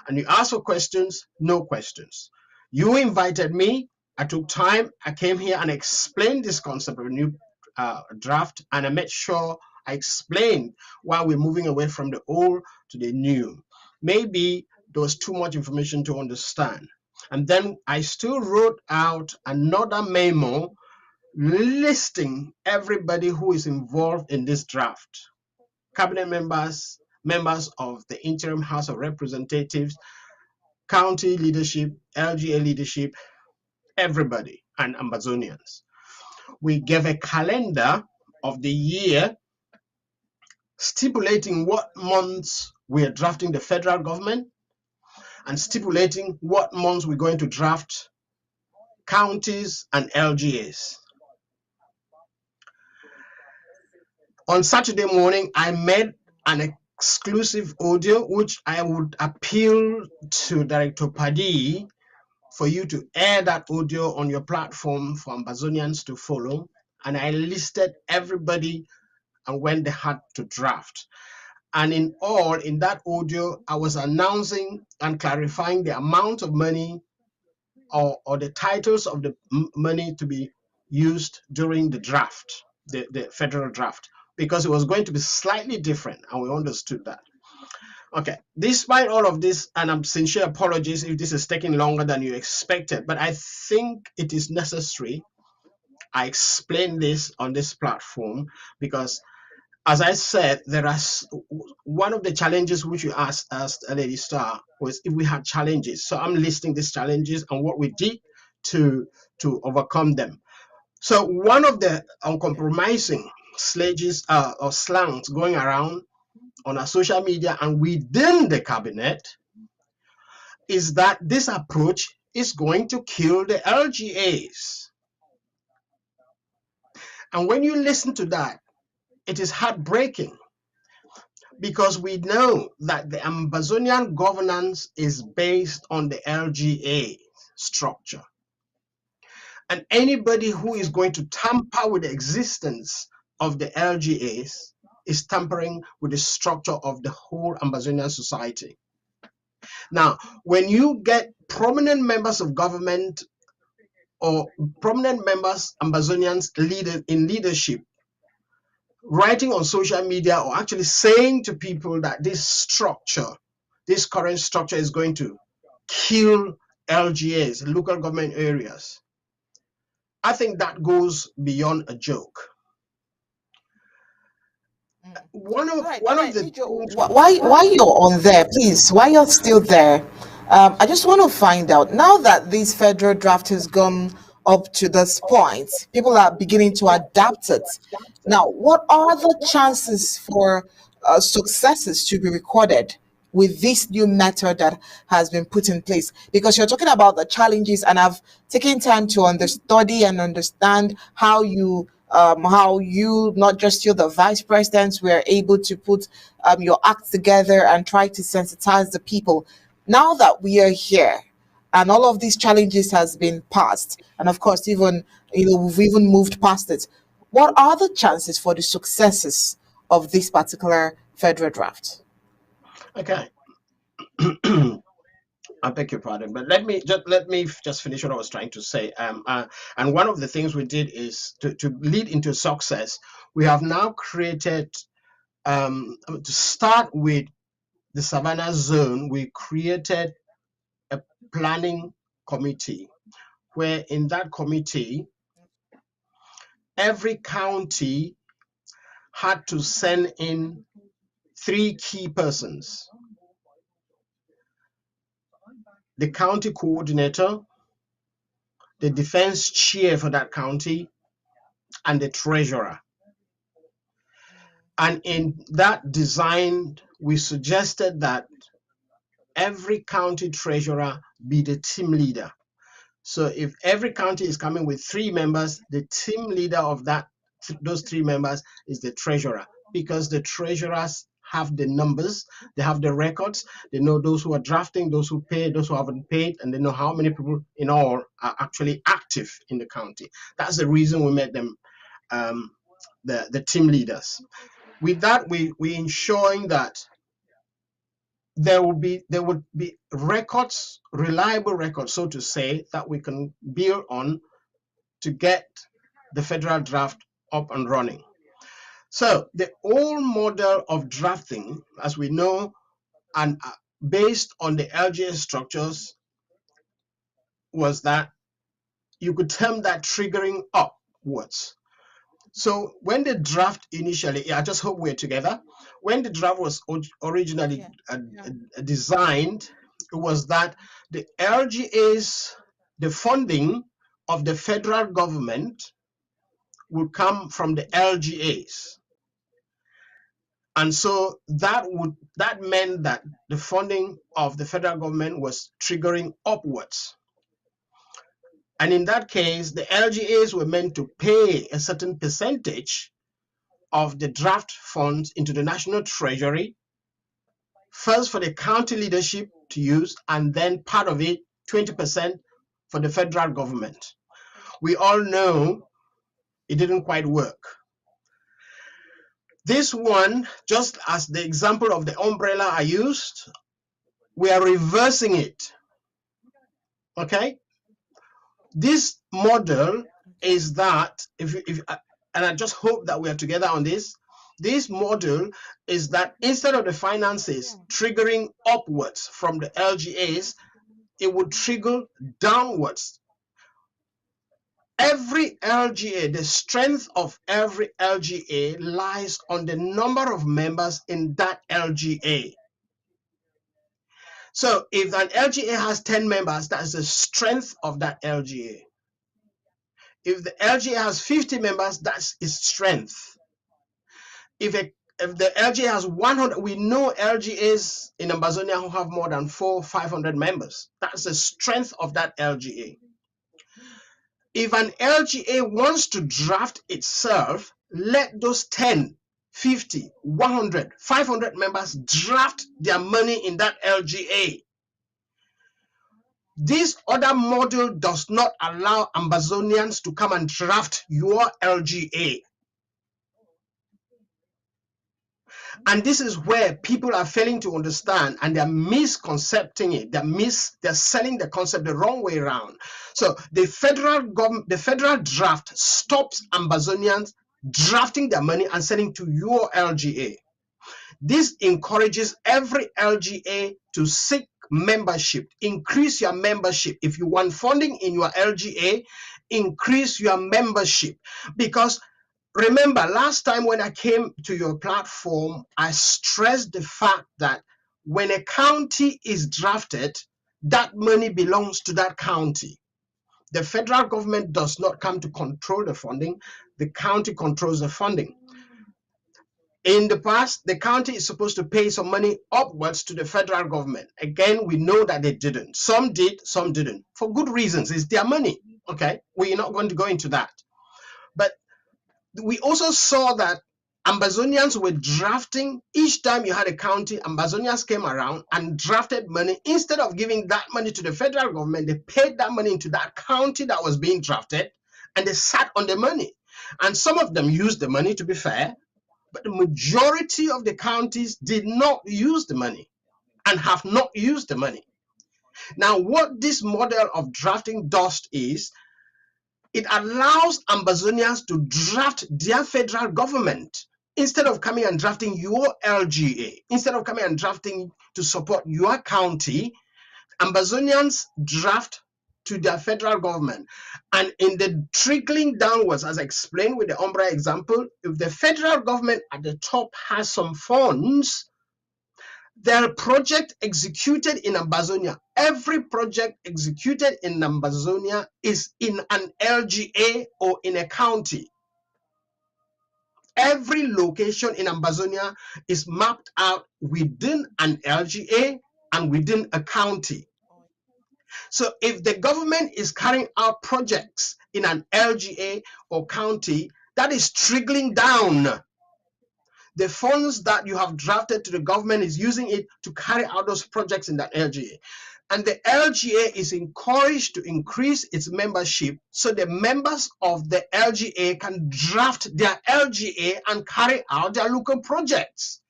Speaker 6: And you asked for questions, no questions. You invited me, I took time, I came here and explained this concept of a new draft, and I made sure I explained why we're moving away from the old to the new. Maybe there was too much information to understand. And then I still wrote out another memo listing everybody who is involved in this draft. Cabinet members, members of the Interim House of Representatives, county leadership, LGA leadership, everybody, and Ambazonians. We gave a calendar of the year stipulating what months we are drafting the federal government and stipulating what months we're going to draft counties and LGAs. On Saturday morning, I made an exclusive audio, which I would appeal to Director Padi for you to air that audio on your platform for Ambazonians to follow. And I listed everybody and when they had to draft. And in all, in that audio, I was announcing and clarifying the amount of money or the titles of the money to be used during the draft, the federal draft, because it was going to be slightly different, and we understood that. Okay, despite all of this, and I'm sincere apologies if this is taking longer than you expected, but I think it is necessary I explain this on this platform because, as I said, there are one of the challenges which you asked us, Lady Star, was if we had challenges. So I'm listing these challenges and what we did to overcome them. So one of the uncompromising sledges or slangs going around on our social media and within the cabinet is that this approach is going to kill the LGAs. And when you listen to that, it is heartbreaking because we know that the Ambazonian governance is based on the LGA structure. And anybody who is going to tamper with the existence of the LGAs is tampering with the structure of the whole Ambazonian society. Now, when you get prominent members of government or prominent members, Ambazonians in leadership, writing on social media or actually saying to people that this structure, this current structure is going to kill LGAs, local government areas, I think that goes beyond a joke. One of the things
Speaker 2: Why you're on there, please, why you're still there, I just want to find out, now that this federal draft has gone up to this point, people are beginning to adapt it. Now, what are the chances for successes to be recorded with this new method that has been put in place? Because you're talking about the challenges, and I've taken time to study and understand how you, not just you, the vice presidents, were able to put your act together and try to sensitize the people. Now that we are here and all of these challenges has been passed, and of course even we've even moved past it, what are the chances for the successes of this particular federal draft?
Speaker 6: okay. I beg your pardon, but let me just finish what I was trying to say. And one of the things we did is to lead into success. We have now created, to start with the Savannah zone, we created a planning committee, where in that committee, every county had to send in 3 key persons: the county coordinator, the defense chair for that county, and the treasurer. And in that design, we suggested that every county treasurer be the team leader. So if every county is coming with 3 members, the team leader of those 3 members is the treasurer, because the treasurers have the numbers, they have the records, they know those who are drafting, those who pay, those who haven't paid, and they know how many people in all are actually active in the county. That's the reason we made them the team leaders. With that, we ensuring that there would be records, reliable records, so to say, that we can build on to get the federal draft up and running. So the old model of drafting, as we know, and based on the LGA structures, was that you could term that triggering upwards. So when the draft initially, I just hope we're together. When the draft was originally designed, it was that the LGAs, the funding of the federal government would come from the LGAs. And so that meant that the funding of the federal government was triggering upwards. And in that case, the LGAs were meant to pay a certain percentage of the draft funds into the national treasury, first for the county leadership to use, and then part of it, 20%, for the federal government. We all know it didn't quite work. This one, just as the example of the umbrella I used, we are reversing it. Okay? This model is that, and I just hope that we are together on this. This model is that instead of the finances triggering upwards from the LGAs, it would trigger downwards Every LGA, the strength of every LGA lies on the number of members in that LGA. So if an LGA has 10 members, that's the strength of that LGA. If the LGA has 50 members, that's its strength. If the LGA has 100, we know LGAs in Ambazonia who have more than 400-500 members. That's the strength of that LGA. If an LGA wants to draft itself, let those 10, 50, 100, 500 members draft their money in that LGA. This other model does not allow Ambazonians to come and draft your LGA. And this is where people are failing to understand, and they're misconcepting it. They're selling the concept the wrong way around. So the federal government, the federal draft stops Ambazonians drafting their money and sending to your LGA. This encourages every LGA to seek membership, increase your membership. If you want funding in your LGA, increase your membership. Because remember, last time when I came to your platform, I stressed the fact that when a county is drafted, that money belongs to that county. The federal government does not come to control the funding. The county controls the funding. In the past, the county is supposed to pay some money upwards to the federal government. Again, we know that they didn't. Some did, some didn't. For good reasons. It's their money. Okay, we're not going to go into that. But we also saw that Ambazonians were drafting. Each time you had a county, Ambazonians came around and drafted money. Instead of giving that money to the federal government, they paid that money into that county that was being drafted, and they sat on the money. And some of them used the money, to be fair, but the majority of the counties did not use the money and have not used the money. Now, what this model of drafting does is it allows Ambazonians to draft their federal government instead of coming and drafting your LGA, instead of coming and drafting to support your county. Ambazonians draft to their federal government. And in the trickling downwards, as I explained with the Amba example, if the federal government at the top has some funds, their project executed in Ambazonia, every project executed in Ambazonia is in an LGA or in a county. Every location in Ambazonia is mapped out within an LGA and within a county. So if the government is carrying out projects in an LGA or county, that is trickling down. The funds that you have drafted to the government is using it to carry out those projects in that LGA. And the LGA is encouraged to increase its membership so the members of the LGA can draft their LGA and carry out their local projects.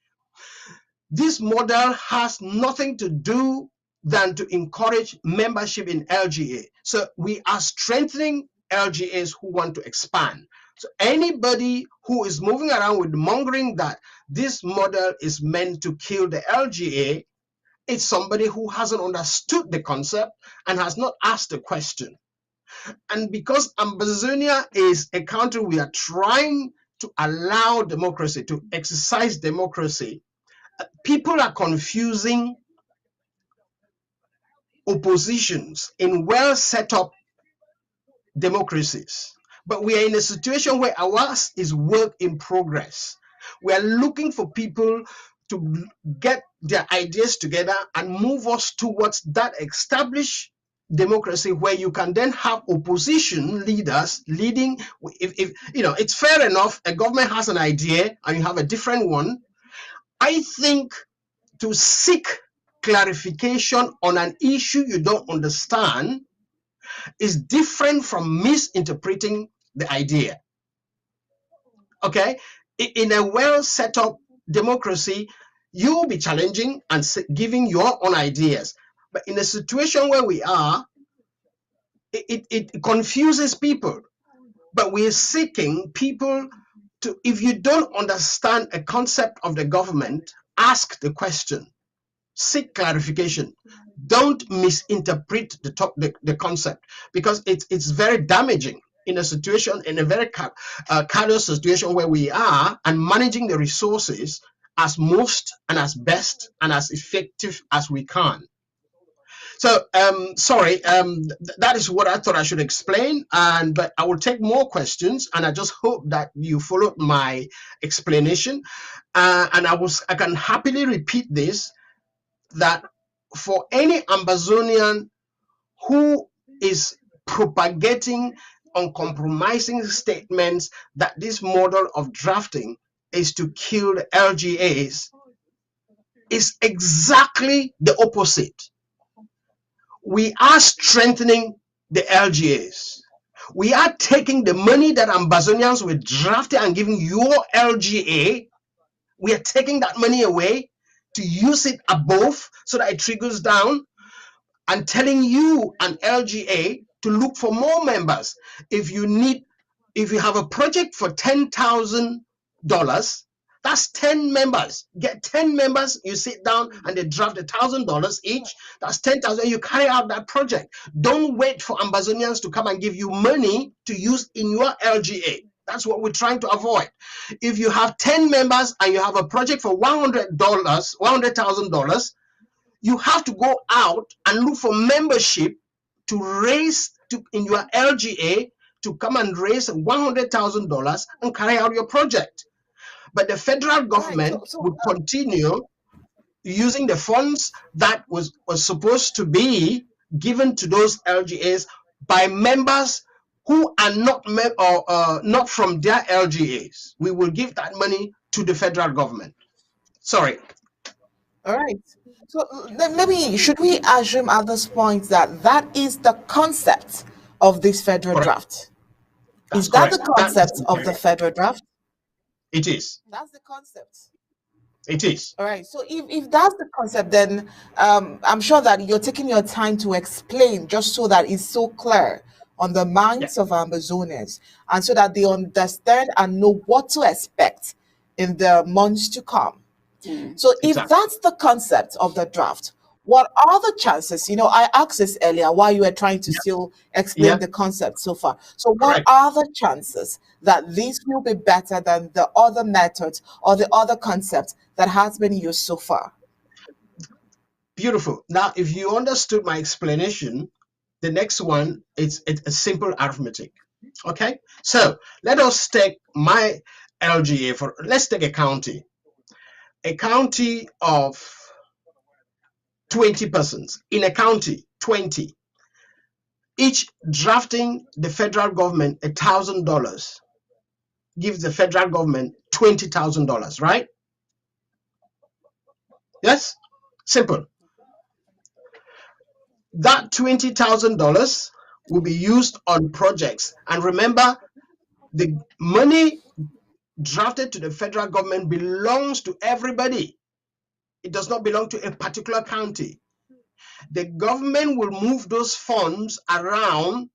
Speaker 6: This model has nothing to do than to encourage membership in LGA. So we are strengthening LGAs who want to expand. So anybody who is moving around with mongering that this model is meant to kill the LGA, it's somebody who hasn't understood the concept and has not asked the question. And because Ambazonia is a country we are trying to allow democracy, to exercise democracy, people are confusing oppositions in well set up democracies. But we are in a situation where ours is work in progress. We are looking for people to get their ideas together and move us towards that established democracy where you can then have opposition leaders leading. If you know, it's fair enough, a government has an idea and you have a different one. I think to seek clarification on an issue you don't understand is different from misinterpreting the idea. Okay, in a well set up democracy, you will be challenging and giving your own ideas. But in a situation where we are, it confuses people. But we're seeking people to, if you don't understand a concept of the government, ask the question, seek clarification. Don't misinterpret the concept, because it's very damaging. in a situation, in a very cardinal situation where we are, and managing the resources as most and as best and as effective as we can. So, sorry, that is what I thought I should explain, but I will take more questions, and I just hope that you followed my explanation. And I can happily repeat this, that for any Ambazonian who is propagating uncompromising statements that this model of drafting is to kill the LGAs, is exactly the opposite. We are strengthening the LGAs. We are taking the money that Ambazonians were drafting and giving your LGA, we are taking that money away to use it above so that it trickles down, and telling you, an LGA, to look for more members. If you have a project for $10,000, that's 10 members. Get 10 members, you sit down and they draft $1,000 each. That's 10,000. You carry out that project. Don't wait for Ambazonians to come and give you money to use in your LGA. That's what we're trying to avoid. If you have 10 members and you have a project for $100,000, you have to go out and look for membership to raise in your LGA to come and raise $100,000 and carry out your project. But the federal government would continue using the funds that was supposed to be given to those LGAs by members who are not from their LGAs. We will give that money to the federal government. Sorry.
Speaker 2: All right. So maybe should we assume at this point that that is the concept of this federal
Speaker 6: Correct.
Speaker 2: draft?
Speaker 6: That's
Speaker 2: Is that
Speaker 6: correct.
Speaker 2: the concept of the federal draft?
Speaker 6: It is.
Speaker 2: That's the concept.
Speaker 6: It is.
Speaker 2: All right. So if that's the concept, then I'm sure that you're taking your time to explain, just so that it's so clear on the minds of Amazonians, and so that they understand and know what to expect in the months to come. So if that's the concept of the draft, what are the chances? I asked this earlier while you were trying to still explain the concept so far. So what are the chances that this will be better than the other methods or the other concepts that has been used so far?
Speaker 6: Beautiful. Now, if you understood my explanation, the next one it's a simple arithmetic. Okay, so let us take my LGA let's take a county of 20 persons. In a county, 20, each drafting the federal government $1,000 gives the federal government $20,000, right? Yes, simple. That $20,000 will be used on projects. And remember, the money drafted to the federal government belongs to everybody. It does not belong to a particular county. The government will move those funds around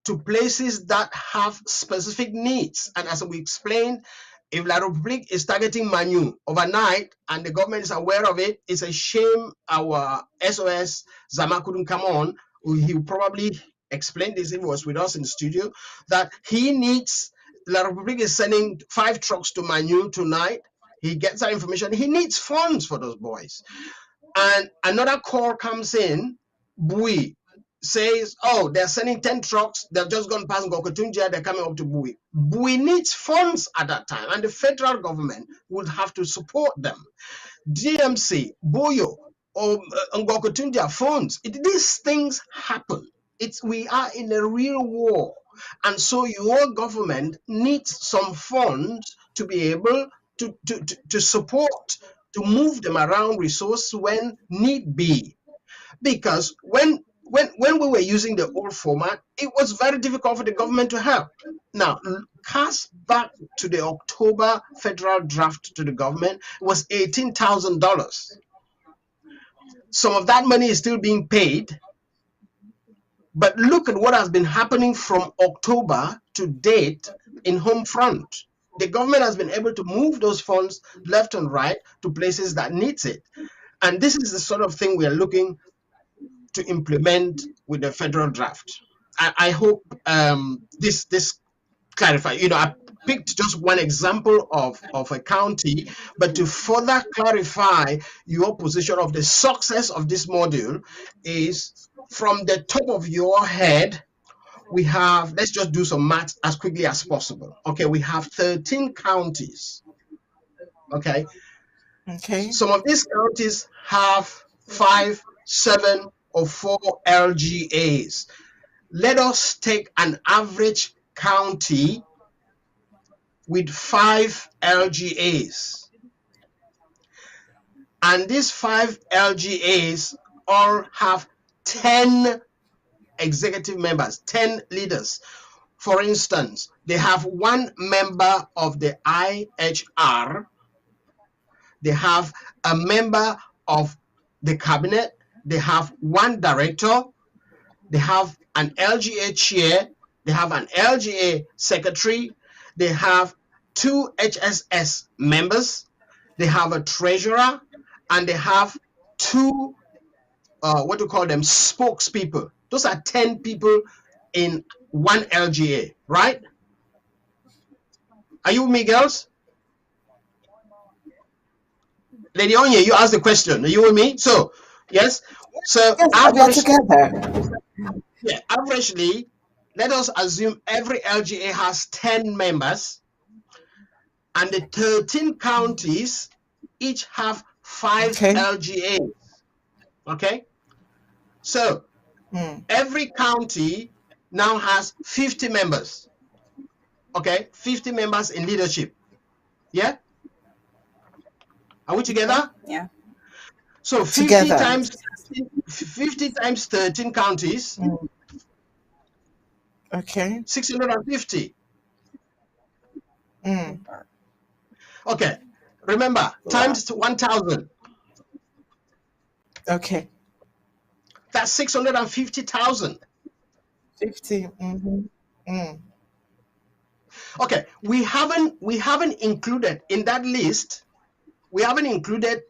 Speaker 6: to places that have specific needs. And as we explained, if La Republique is targeting Manu overnight and the government is aware of it, it's a shame our SOS Zama couldn't come on. He will probably explain this if he was with us in the studio, that he needs, La Republique is sending 5 trucks to Manu tonight. He gets that information. He needs funds for those boys. And another call comes in, Bui says, oh, they're sending 10 trucks, they've just gone past Ngokotunjia, they're coming up to Bui. Bui needs funds at that time, and the federal government would have to support them. DMC, Boyo, or Ngokotunjia funds. These things happen. We are in a real war, and so your government needs some funds to be able to support, to move them around resources when need be. Because when we were using the old format, it was very difficult for the government to help. Now, cast back to the October federal draft to the government, it was $18,000. Some of that money is still being paid. But look at what has been happening from October to date in home front. The government has been able to move those funds left and right to places that needs it. And this is the sort of thing we are looking to implement with the federal draft. I hope this clarify. You know, I picked just one example of a county, but to further clarify your position of the success of this module is from the top of your head. We have, let's just do some math as quickly as possible. Okay, we have 13 counties. Okay,
Speaker 2: Okay.
Speaker 6: some of these counties have 5, 7, or 4 LGAs. Let us take an average county with 5 LGAs. And these 5 LGAs all have 10 executive members, 10 leaders. For instance, they have one member of the IHR, they have a member of the cabinet, they have one director, they have an LGA chair, they have an LGA secretary, they have 2 HSS members, they have a treasurer, and they have 2 what do you call them, spokespeople. Those are 10 people in one LGA, right? Are you with me, girls? Lady Onye, you asked the question. Are you with me? So, yes. So,
Speaker 2: Yes, we are together.
Speaker 6: yeah, averagely, let us assume every LGA has 10 members, and the 13 counties each have 5
Speaker 2: Okay.
Speaker 6: LGAs. Okay? So, every county now has 50 members. Okay? 50 members in leadership. Yeah? Are we together?
Speaker 1: Yeah.
Speaker 6: So 50
Speaker 2: Together.
Speaker 6: times 13 counties,
Speaker 2: Okay.
Speaker 6: 650. Okay. Remember, times 1,000.
Speaker 2: Okay.
Speaker 6: That's 650,000.
Speaker 2: 50.
Speaker 6: Okay. We haven't included in that list. We haven't included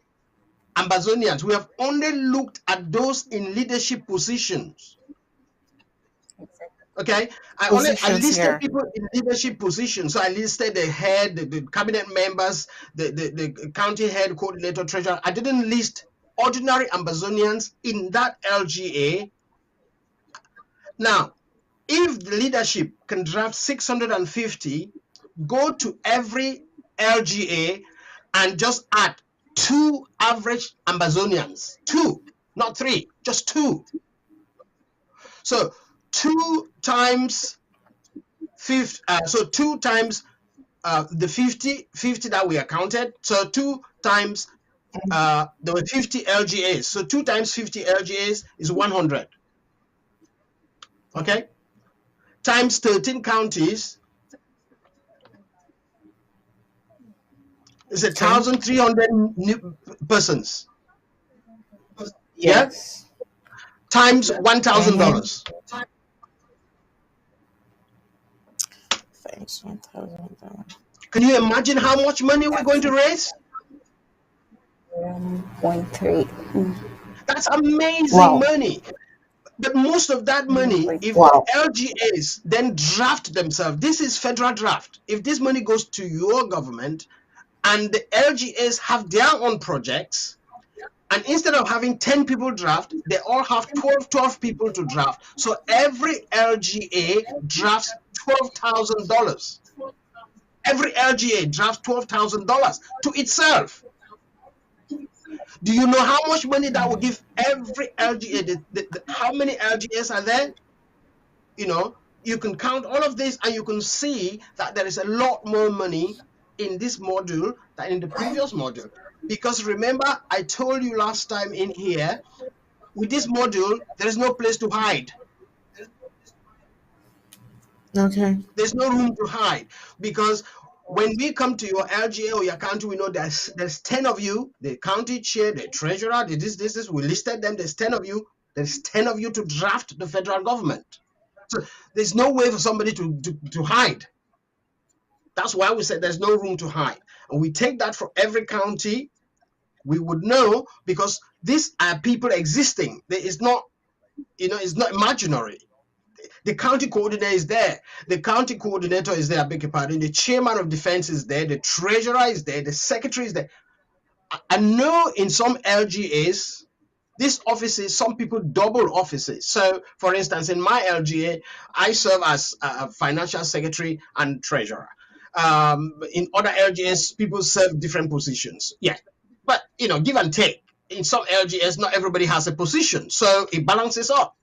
Speaker 6: Ambazonians. We have only looked at those in leadership positions. Okay, I listed people in leadership positions. So I listed the head, the cabinet members, the county head, coordinator, treasurer. I didn't list ordinary Ambazonians in that LGA. Now, if the leadership can draft 650, go to every LGA and just add 2 average Ambazonians. 2, not 3, just 2. So 2 times 50, so 2 times the 50 that we accounted. So 2 times there were 50 LGAs. So 2 times 50 LGAs is 100. Okay, times 13 counties is 1,300 persons.
Speaker 2: Yes.
Speaker 6: Yeah, times $1,000.
Speaker 2: Thanks, $1,000.
Speaker 6: Can you imagine how much money we're going to raise?
Speaker 1: 1.3.
Speaker 6: That's amazing money. But most of that money, if the LGAs then draft themselves, this is federal draft. If this money goes to your government and the LGAs have their own projects, and instead of having 10 people draft, they all have 12 people to draft. So every LGA drafts $12,000. Every LGA drafts $12,000 to itself. Do you know how much money that will give every LGA? How many LGAs are there? You know, you can count all of this and you can see that there is a lot more money in this module than in the previous module. Because remember, I told you last time in here, with this module, there is no place to hide.
Speaker 2: Okay.
Speaker 6: There's no room to hide, because when we come to your LGA or your county, we know there's 10 of you, the county chair, the treasurer, this, we listed them, there's 10 of you, there's 10 of you to draft the federal government. So there's no way for somebody to hide. That's why we said there's no room to hide. And we take that for every county, we would know, because these are people existing. There is not, it's not imaginary. The county coordinator is there. The county coordinator is there, I beg your pardon. The chairman of defense is there. The treasurer is there. The secretary is there. I know in some LGAs, these offices, some people double offices. So, for instance, in my LGA, I serve as a financial secretary and treasurer. In other LGAs, people serve different positions. Yeah, but give and take. In some LGAs, not everybody has a position, so it balances up.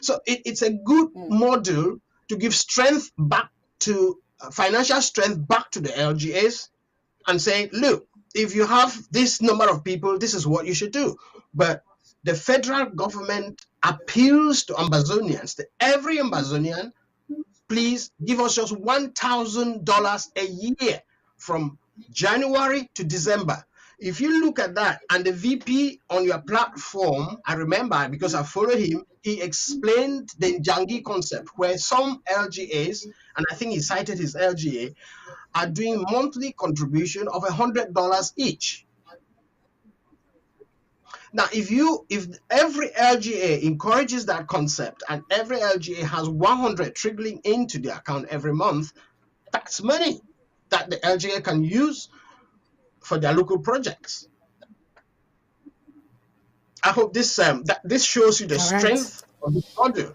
Speaker 6: So it's a good model to give strength back to financial strength back to the LGAs and say, look, if you have this number of people, this is what you should do. But the federal government appeals to Ambazonians, to every Ambazonian, please give us just $1,000 a year from January to December. If you look at that, and the VP on your platform, I remember because I followed him, he explained the Jangi concept, where some LGAs, and I think he cited his LGA, are doing monthly contribution of $100 each. Now, if every LGA encourages that concept and every LGA has 100 trickling into the account every month, that's money that the LGA can use for their local projects. I hope this this shows you the strength of the model.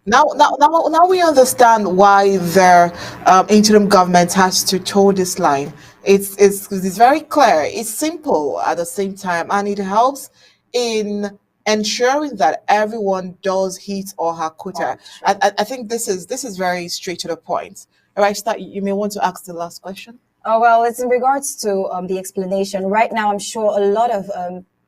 Speaker 2: Now we understand why the interim government has to toe this line. It's very clear. It's simple at the same time, and it helps in ensuring that everyone does his or her quota. I think this is very straight to the point. All right, Star, you may want to ask the last question.
Speaker 1: Oh, well, it's in regards to the explanation. Right now, I'm sure a lot of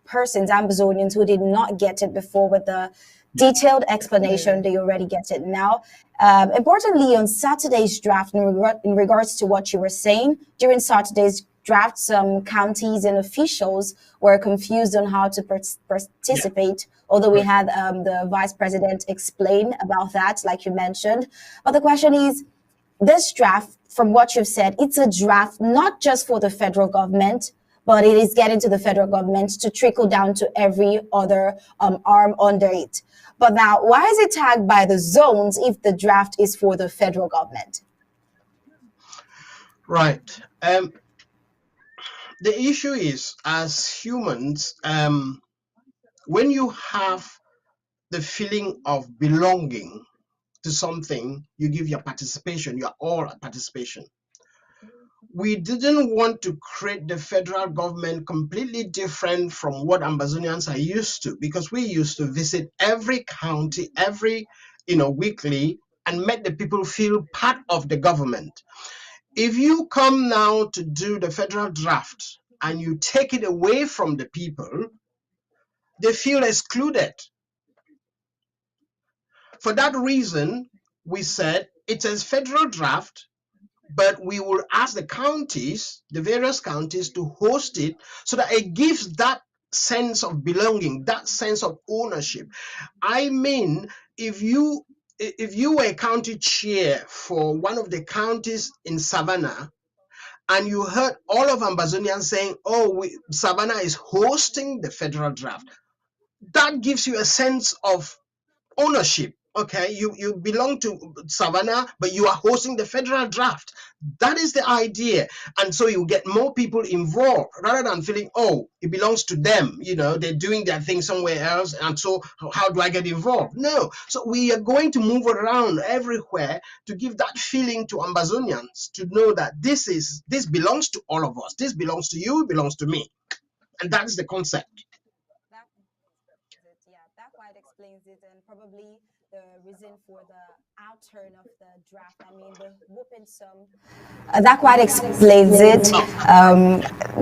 Speaker 1: persons, Ambazonians, who did not get it before with the detailed explanation, they already get it now. Importantly, on Saturday's draft, in regards to what you were saying, during Saturday's draft, some counties and officials were confused on how to participate, although we had the vice president explain about that, like you mentioned. But the question is, this draft, from what you've said, it's a draft not just for the federal government, but it is getting to the federal government to trickle down to every other arm under it. But now, why is it tagged by the zones if the draft is for the federal government?
Speaker 6: Right. The issue is, as humans, when you have the feeling of belonging to something, you give your participation, your all participation. We didn't want to create the federal government completely different from what Ambazonians are used to, because we used to visit every county every weekly and make the people feel part of the government. If you come now to do the federal draft and you take it away from the people, they feel excluded. For that reason, we said it's a federal draft, but we will ask the counties, the various counties, to host it so that it gives that sense of belonging, that sense of ownership. I mean, if you were a county chair for one of the counties in Savannah, and you heard all of Ambazonians saying, oh, Savannah is hosting the federal draft, that gives you a sense of ownership. Okay, you belong to Savannah, but you are hosting the federal draft. That is the idea. And so you get more people involved rather than feeling, oh, it belongs to them. They're doing their thing somewhere else. And so how do I get involved? No. So we are going to move around everywhere to give that feeling to Ambazonians to know that this belongs to all of us. This belongs to you, it belongs to me. And that's the concept.
Speaker 1: That quite explains it, and probably the reason for the outturn of the draft. I mean, the whooping sum. That quite explains it.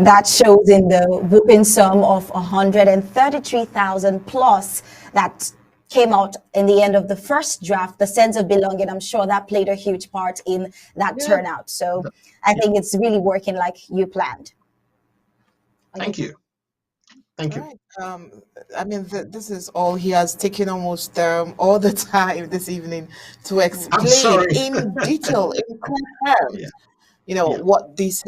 Speaker 1: That shows in the whooping sum of 133,000 plus that came out in the end of the first draft. The sense of belonging, I'm sure that played a huge part in that turnout. So I think it's really working like you planned.
Speaker 6: Thank you. Thank you.
Speaker 2: Right. I mean, this is all he has taken almost all the time this evening to explain in detail, in clear terms, what this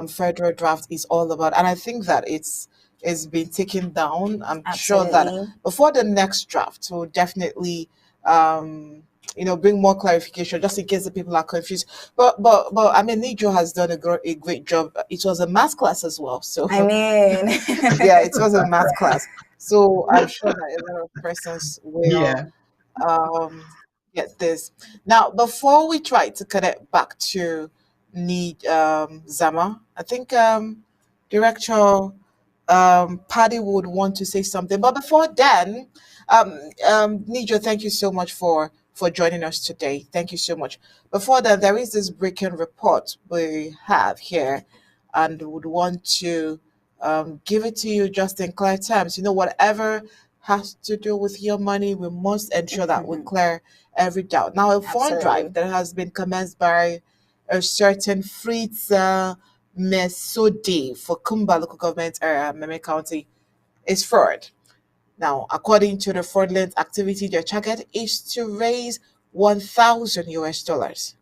Speaker 2: federal draft is all about. And I think that it's is being taken down. I'm sure that
Speaker 1: Absolutely.
Speaker 2: before the next draft, we'll definitely bring more clarification just in case the people are confused. But I mean, Nijo has done a great job. It was a math class as well, so
Speaker 1: I mean,
Speaker 2: yeah, it was a math class. So I'm sure that a lot of persons will
Speaker 6: Yeah.
Speaker 2: um get this. Now, before we try to connect back to need Zama, I think Director Paddy would want to say something. But before then, Nijo, thank you so much for joining us today. Thank you so much. Before that, there is this breaking report we have here, and would want to give it to you just in clear terms. Whatever has to do with your money, we must ensure that we clear every doubt. Now, a fund
Speaker 1: absolutely.
Speaker 2: drive that has been commenced by a certain Fritz Mesodi for Kumba local government area, Meme County, is fraud. Now, according to the fraudulent activity, their target is to raise 1,000 US dollars.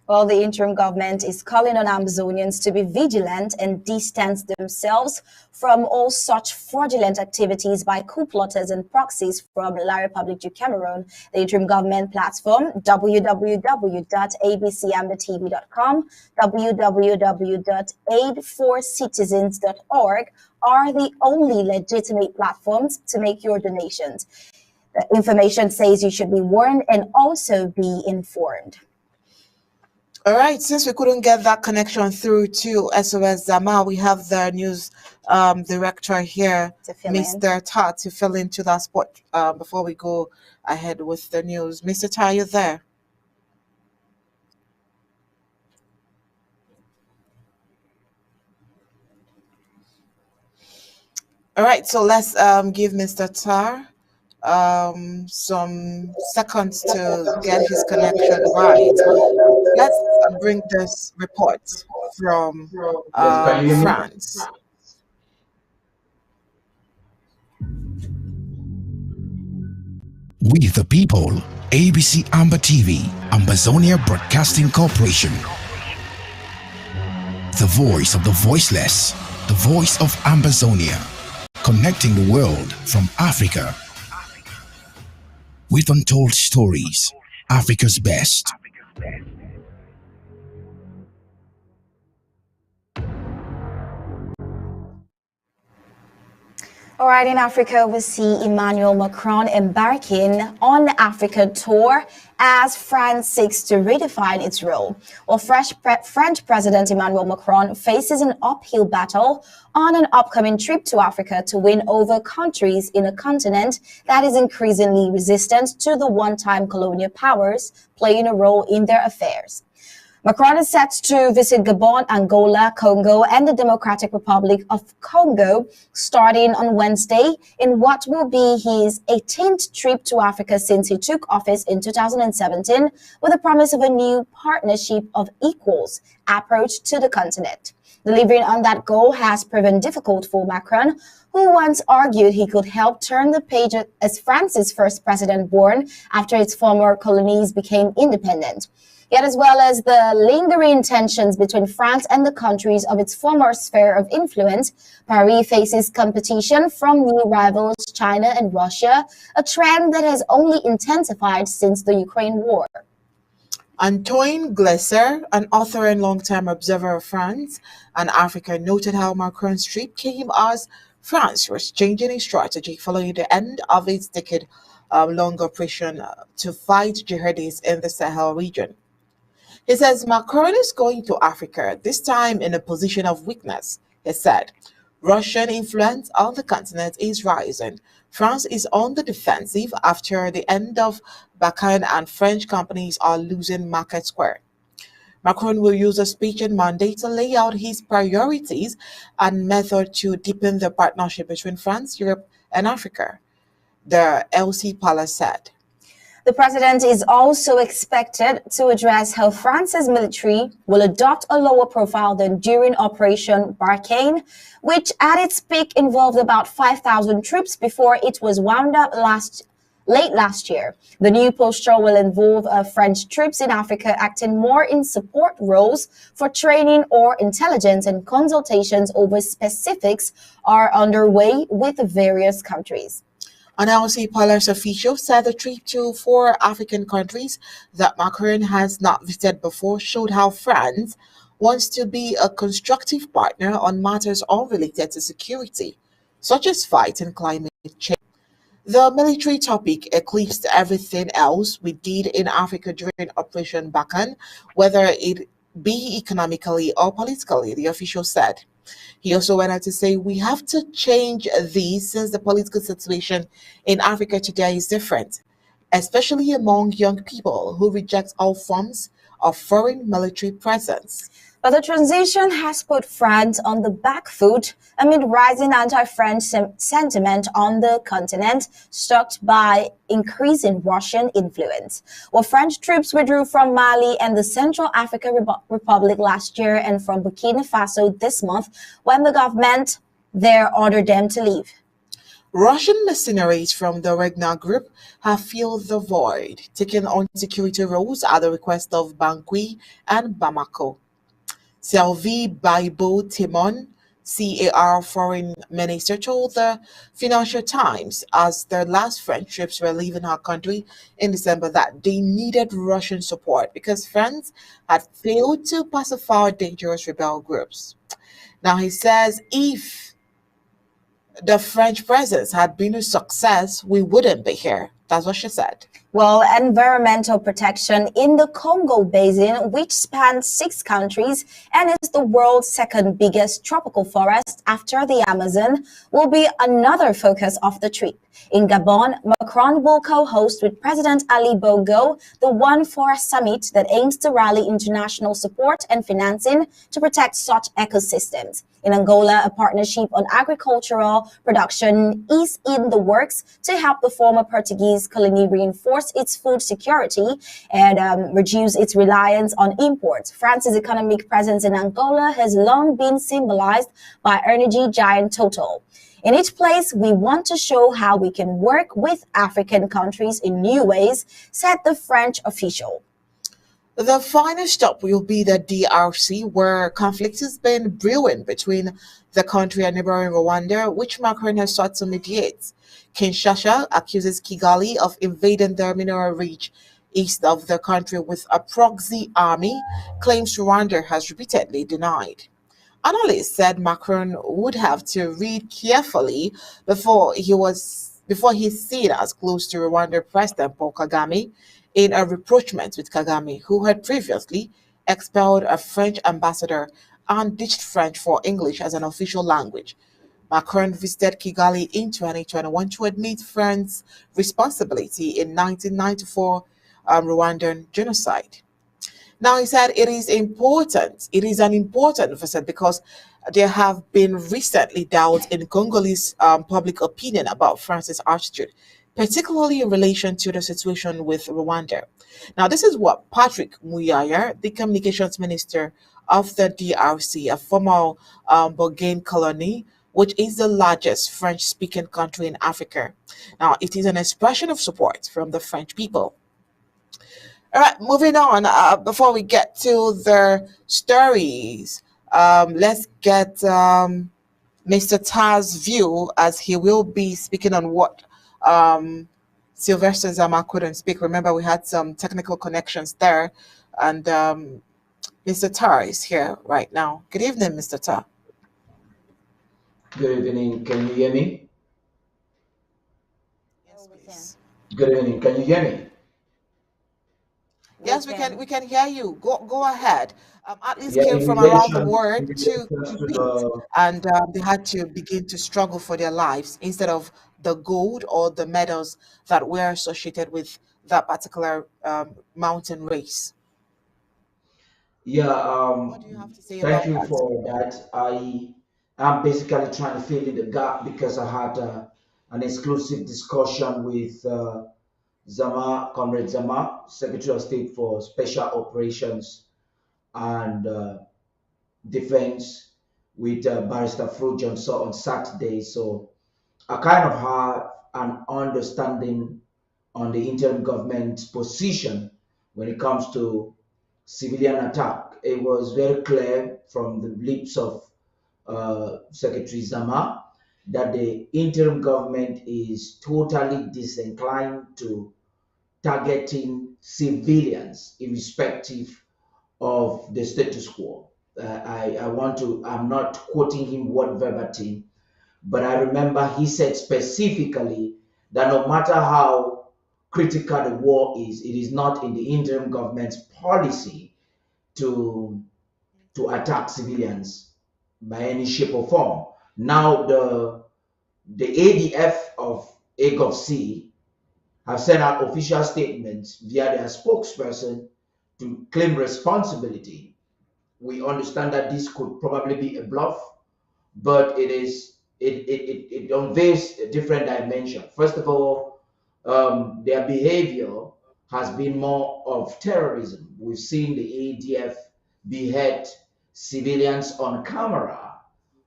Speaker 1: Well, the interim government is calling on Amazonians to be vigilant and distance themselves from all such fraudulent activities by coup plotters and proxies from La République du Cameroon. The interim government platform, www.abcambertv.com, www.aidforcitizens.org, are the only legitimate platforms to make your donations. The information says you should be warned and also be informed.
Speaker 2: All right, since we couldn't get that connection through to SOS Zama, we have the news director here,
Speaker 1: To fill in.
Speaker 2: Mr. Ta, to fill into that spot before we go ahead with the news. Mr. Ta, you there? All right, so let's give Mr. Tar some seconds to get his connection right. Let's bring this report from France.
Speaker 4: We the people, ABC Amba TV, Ambazonia Broadcasting Corporation. The voice of the voiceless, the voice of Ambazonia, connecting the world from Africa with untold stories, Africa's best.
Speaker 1: All right, in Africa, we see Emmanuel Macron embarking on the Africa tour as France seeks to redefine its role. Well, French President Emmanuel Macron faces an uphill battle on an upcoming trip to Africa to win over countries in a continent that is increasingly resistant to the one-time colonial powers playing a role in their affairs. Macron is set to visit Gabon, Angola, Congo, and the Democratic Republic of Congo starting on Wednesday in what will be his 18th trip to Africa since he took office in 2017 with the promise of a new partnership of equals approach to the continent. Delivering on that goal has proven difficult for Macron, who once argued he could help turn the page as France's first president born after its former colonies became independent. Yet, as well as the lingering tensions between France and the countries of its former sphere of influence, Paris faces competition from new rivals China and Russia, a trend that has only intensified since the Ukraine war.
Speaker 2: Antoine Glesser, an author and long-time observer of France and Africa, noted how Macron's trip came as France was changing its strategy following the end of its decade-long operation to fight jihadis in the Sahel region. He says Macron is going to Africa, this time in a position of weakness. He said, Russian influence on the continent is rising. France is on the defensive after the end of Barkhane and French companies are losing market share. Macron will use a speech and mandate to lay out his priorities and method to deepen the partnership between France, Europe, and Africa, the LC Palace said.
Speaker 1: The president is also expected to address how France's military will adopt a lower profile than during Operation Barkhane, which at its peak involved about 5,000 troops before it was wound up last late last year. The new posture will involve French troops in Africa acting more in support roles for training or intelligence, and consultations over specifics are underway with various countries.
Speaker 2: An LC Palace official said the trip to four African countries that Macron has not visited before showed how France wants to be a constructive partner on matters unrelated to security, such as fighting climate change. The military topic eclipsed everything else we did in Africa during Operation Bakan, whether it be economically or politically, the official said. He also went on to say, we have to change these since the political situation in Africa today is different, especially among young people who reject all forms of foreign military presence.
Speaker 1: But the transition has put France on the back foot amid rising anti-French sentiment on the continent, stoked by increasing Russian influence. Well, French troops withdrew from Mali and the Central African Republic last year and from Burkina Faso this month when the government there ordered them to leave.
Speaker 2: Russian mercenaries from the Wagner Group have filled the void, taking on security roles at the request of Bangui and Bamako. Sylvie Baibo Timon, CAR foreign minister, told the Financial Times as their last French troops were leaving her country in December that they needed Russian support because France had failed to pacify dangerous rebel groups. Now he says if the French presence had been a success, we wouldn't be here. That's what she said.
Speaker 1: Well, environmental protection in the Congo Basin, which spans 6 countries and is the world's second biggest tropical forest after the Amazon, will be another focus of the trip. In Gabon, Macron will co-host with President Ali Bongo the One Forest Summit that aims to rally international support and financing to protect such ecosystems. In Angola, a partnership on agricultural production is in the works to help the former Portuguese colony reinforce its food security and reduce its reliance on imports. France's economic presence in Angola has long been symbolized by energy giant Total. In each place, we want to show how we can work with African countries in new ways, said the French official.
Speaker 2: The final stop will be the DRC, where conflict has been brewing between the country and neighboring Rwanda, which Macron has sought to mediate. Kinshasa accuses Kigali of invading the mineral-rich east of the country with a proxy army, claims Rwanda has repeatedly denied. Analysts said Macron would have to read carefully before he's seen as close to Rwanda President Paul Kagame in a rapprochement with Kagame, who had previously expelled a French ambassador and ditched French for English as an official language. Macron visited Kigali in 2021 to admit France's responsibility in 1994 Rwandan genocide. Now he said it is an important visit because there have been recently doubts in Congolese public opinion about France's attitude, particularly in relation to the situation with Rwanda. Now, this is what Patrick Muyaya, the communications minister of the DRC, a former Bourguignon colony, which is the largest French-speaking country in Africa. Now, it is an expression of support from the French people. All right, moving on. Before we get to the stories, let's get Mr. Tar's view as he will be speaking on what Sylvester Zama couldn't speak. Remember, we had some technical connections there, and Mr. Tar is here right now. Good evening, Mr. Tar.
Speaker 7: Good evening. Can you hear me?
Speaker 2: Yes, please.
Speaker 7: Good evening. Can you hear me?
Speaker 2: Yes, we can. We can hear you. Go ahead. Athletes
Speaker 7: Yeah,
Speaker 2: came
Speaker 7: in
Speaker 2: from around the
Speaker 7: relation,
Speaker 2: world
Speaker 7: in
Speaker 2: to
Speaker 7: relation to
Speaker 2: compete,
Speaker 7: the
Speaker 2: and they had to begin to struggle for their lives instead of the gold or the medals that were associated with that particular mountain race.
Speaker 7: yeah,
Speaker 2: What do you have to say
Speaker 7: thank
Speaker 2: about
Speaker 7: you
Speaker 2: that?
Speaker 7: for that. I am basically trying to fill in the gap because I had an exclusive discussion with Zama, Comrade Zama, Secretary of State for Special Operations and Defense, with Barrister Fru Johnson on Saturday. So I kind of have an understanding on the interim government's position when it comes to civilian attack. It was very clear from the lips of Secretary Zama that the interim government is totally disinclined to targeting civilians irrespective of the status quo. I'm not quoting him word verbatim, but I remember he said specifically that no matter how critical the war is, it is not in the interim government's policy to attack civilians by any shape or form. Now the ADF of AGOVC have sent out official statements via their spokesperson to claim responsibility. We understand that this could probably be a bluff, but it unveils a different dimension. First of all, their behavior has been more of terrorism. We've seen the ADF behead civilians on camera,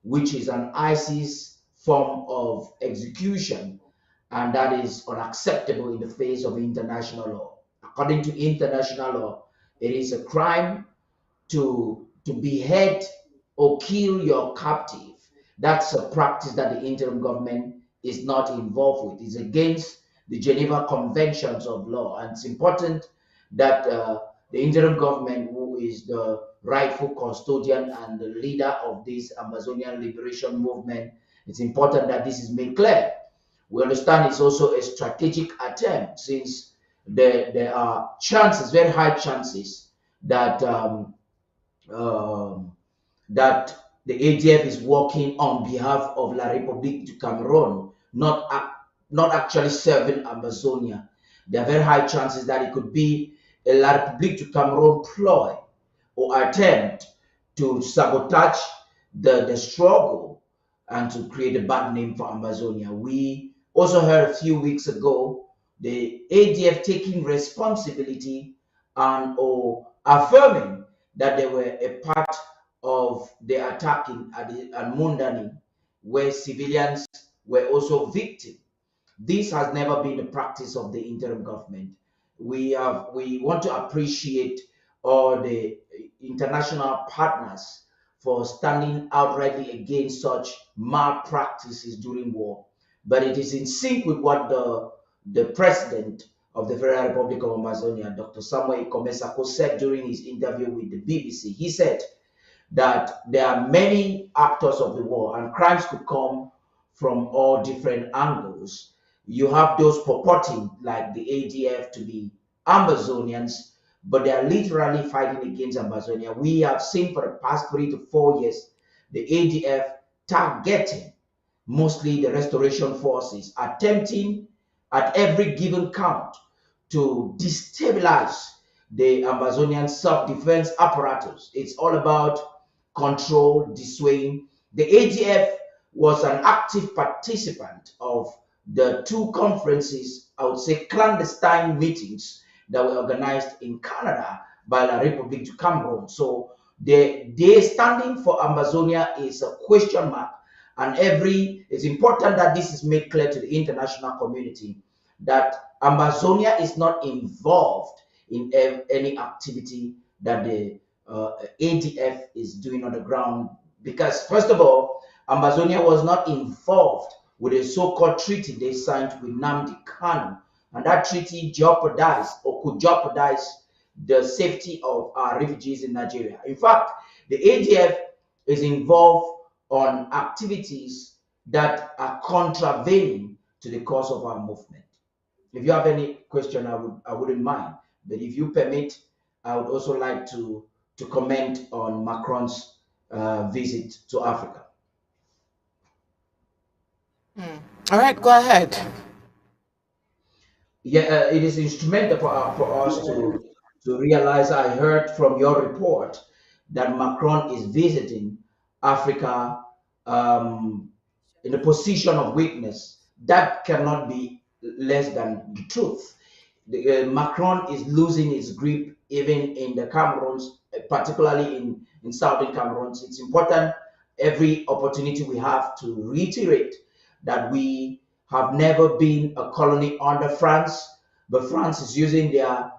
Speaker 7: which is an ISIS form of execution, and that is unacceptable in the face of international law. According to international law, it is a crime to behead or kill your captive. That's a practice that the interim government is not involved with. It's against the Geneva Conventions of Law, and it's important that the interim government, who is the rightful custodian and the leader of this Amazonian liberation movement, it's important that this is made clear. We understand it's also a strategic attempt, since there are chances, very high chances, that that the ADF is working on behalf of La République du Cameroon, not actually serving Amazonia. There are very high chances that it could be a La République du Cameroon ploy or attempt to sabotage the struggle and to create a bad name for Amazonia. We also heard a few weeks ago the ADF taking responsibility and or affirming that they were a part of the attack at Mundani, where civilians were also victims. This has never been the practice of the interim government. We want to appreciate all the international partners for standing outrightly against such malpractices during war. But it is in sync with what the president of the Federal Republic of Amazonia, Dr. Samuel Komesako, said during his interview with the BBC. He said that there are many actors of the war and crimes could come from all different angles. You have those purporting, like the ADF, to be Amazonians, but they are literally fighting against Amazonia. We have seen for the past 3 to 4 years the ADF targeting mostly the restoration forces, attempting at every given count to destabilize the Amazonian self-defense apparatus. It's all about control, dissuade. The ADF was an active participant of the 2 conferences, I would say clandestine meetings, that were organized in Canada by La République du Cameroon. So they standing for Amazonia is a question mark, and it's important that this is made clear to the international community that Amazonia is not involved in any activity that the ADF is doing on the ground, because first of all, Amazonia was not involved with a so-called treaty they signed with Nnamdi Kanu, and that treaty jeopardized or could jeopardize the safety of our refugees in Nigeria. In fact, the ADF is involved on activities that are contravening to the cause of our movement. If you have any question, I wouldn't mind. But if you permit, I would also like to comment on Macron's visit to Africa.
Speaker 2: All right, go ahead.
Speaker 7: Yeah, it is instrumental for us to realize. I heard from your report that Macron is visiting Africa in a position of weakness. That cannot be less than the truth. Macron is losing his grip even in the Cameroons, particularly in southern Cameroons. It's important every opportunity we have to reiterate that we have never been a colony under France. but France is using their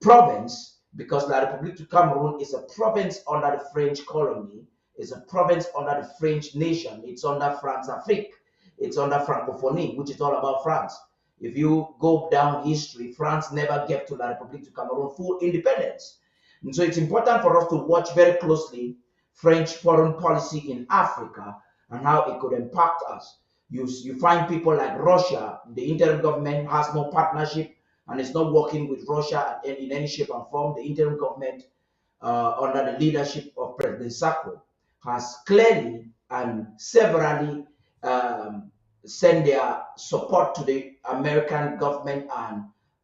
Speaker 7: province because La République du Cameroon is a province under the French colony, it's a province under the French nation, it's under France Afrique, it's under Francophonie, which is all about France. If you go down history, France never gave to La République du Cameroon full independence. And so it's important for us to watch very closely French foreign policy in Africa and how it could impact us. You find people like Russia, the interim government has no partnership and it's not working with Russia in any shape and form. The interim government, under the leadership of President Sacco, has clearly and severally sent their support to the American government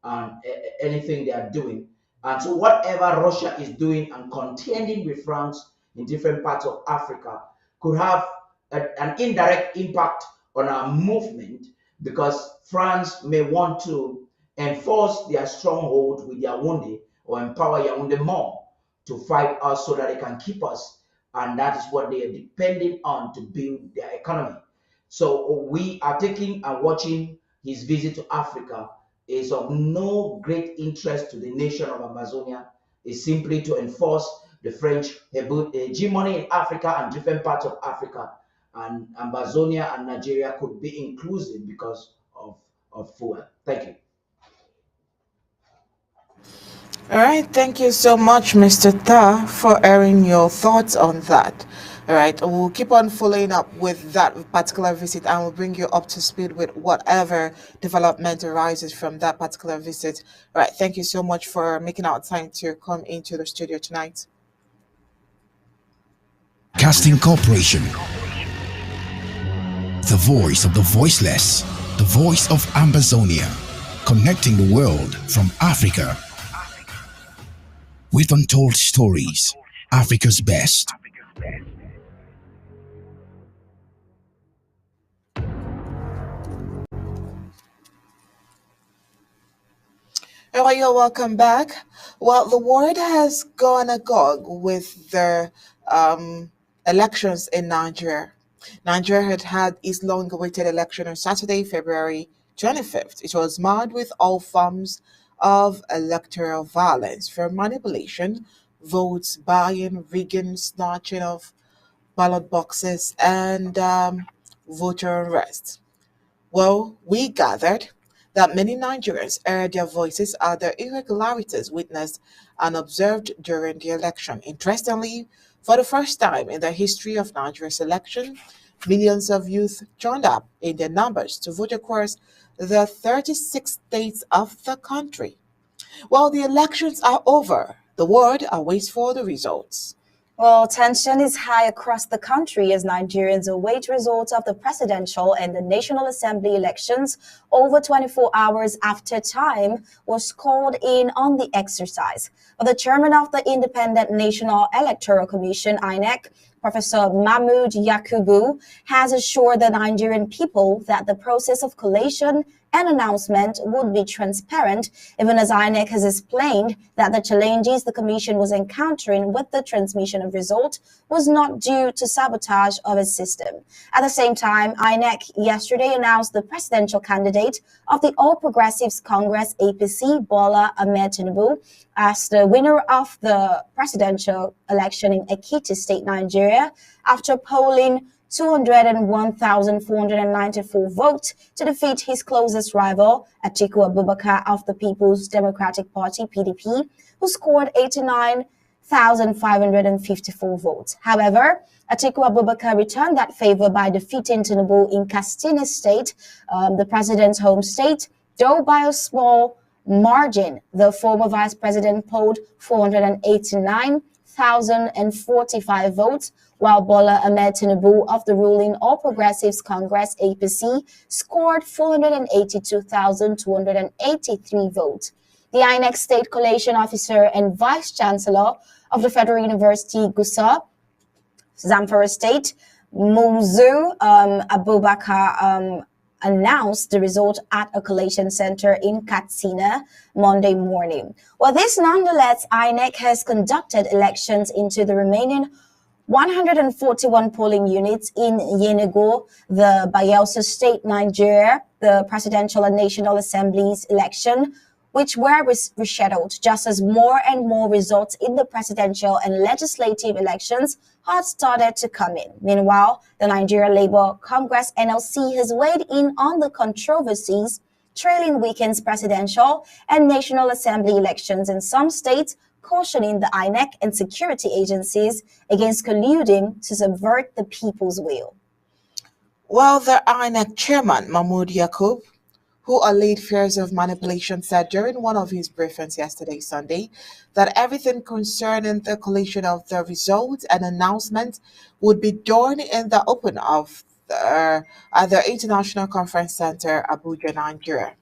Speaker 7: and anything they are doing. And so, whatever Russia is doing and contending with France in different parts of Africa could have an indirect impact on our movement because France may want to enforce their stronghold with Yaoundé or empower Yaoundé more to fight us so that they can keep us. And that is what they are depending on to build their economy. So we are taking and watching his visit to Africa is of no great interest to the nation of Amazonia. It's simply to enforce the French hegemony in Africa and different parts of Africa. And Amazonia and Nigeria could be inclusive because of fuel. Thank you.
Speaker 2: All right, thank you so much, Mr. Ta, for airing your thoughts on that. All right, we'll keep on following up with that particular visit and we'll bring you up to speed with whatever development arises from that particular visit. All right, thank you so much for making our time to come into the studio tonight.
Speaker 4: Casting Corporation. The voice of the voiceless. The voice of Ambazonia. Connecting the world from Africa. With untold stories. Africa's best.
Speaker 2: Oh, you're welcome back. Well, the world has gone agog with the elections in Nigeria. Nigeria had had its long-awaited election on Saturday, February 25th. It was marred with all forms of electoral violence, from manipulation, votes buying, rigging, snatching of ballot boxes, and voter unrest. Well, we gathered that many Nigerians heard their voices at the irregularities witnessed and observed during the election. Interestingly, for the first time in the history of Nigeria's election, millions of youth joined up in their numbers to vote across the 36 states of the country. While the elections are over, the world awaits for the results.
Speaker 1: Well, tension is high across the country as Nigerians await results of the presidential and the National Assembly elections over 24 hours after time was called in on the exercise. But the chairman of the Independent National Electoral Commission, INEC, Professor Mahmoud Yakubu, has assured the Nigerian people that the process of collation and announcement would be transparent, even as INEC has explained that the challenges the Commission was encountering with the transmission of results was not due to sabotage of its system. At the same time, INEC yesterday announced the presidential candidate of the All Progressives Congress APC, Bola Ahmed Tinubu, as the winner of the presidential election in Ekiti State, Nigeria, after polling 201,494 votes to defeat his closest rival, Atiku Abubakar of the People's Democratic Party, PDP, who scored 89,554 votes. However, Atiku Abubakar returned that favor by defeating Tinubu in Katsina State, the president's home state, though by a small margin. The former vice president polled 489,045 votes, while Bola Ahmed Tinubu of the ruling All Progressives Congress APC scored 482,283 votes. The INEC State Collation Officer and Vice Chancellor of the Federal University Gusau, Zamfara State, Muzu Abubakar, announced the result at a collation center in Katsina Monday morning. Well, this nonetheless, INEC has conducted elections into the remaining 141 polling units in Yenagoa, the Bayelsa State, Nigeria. The presidential and national assemblies election which were rescheduled just as more and more results in the presidential and legislative elections had started to come in. Meanwhile, the Nigeria Labour Congress (NLC) has weighed in on the controversies trailing weekend's presidential and National Assembly elections in some states, cautioning the INEC and security agencies against colluding to subvert the people's will.
Speaker 2: Well, the INEC chairman, Mahmoud Yakub, who allayed fears of manipulation, said during one of his briefings yesterday, Sunday, that everything concerning the collation of the results and announcement would be done in the open at the International Conference Center, Abuja, Nigeria.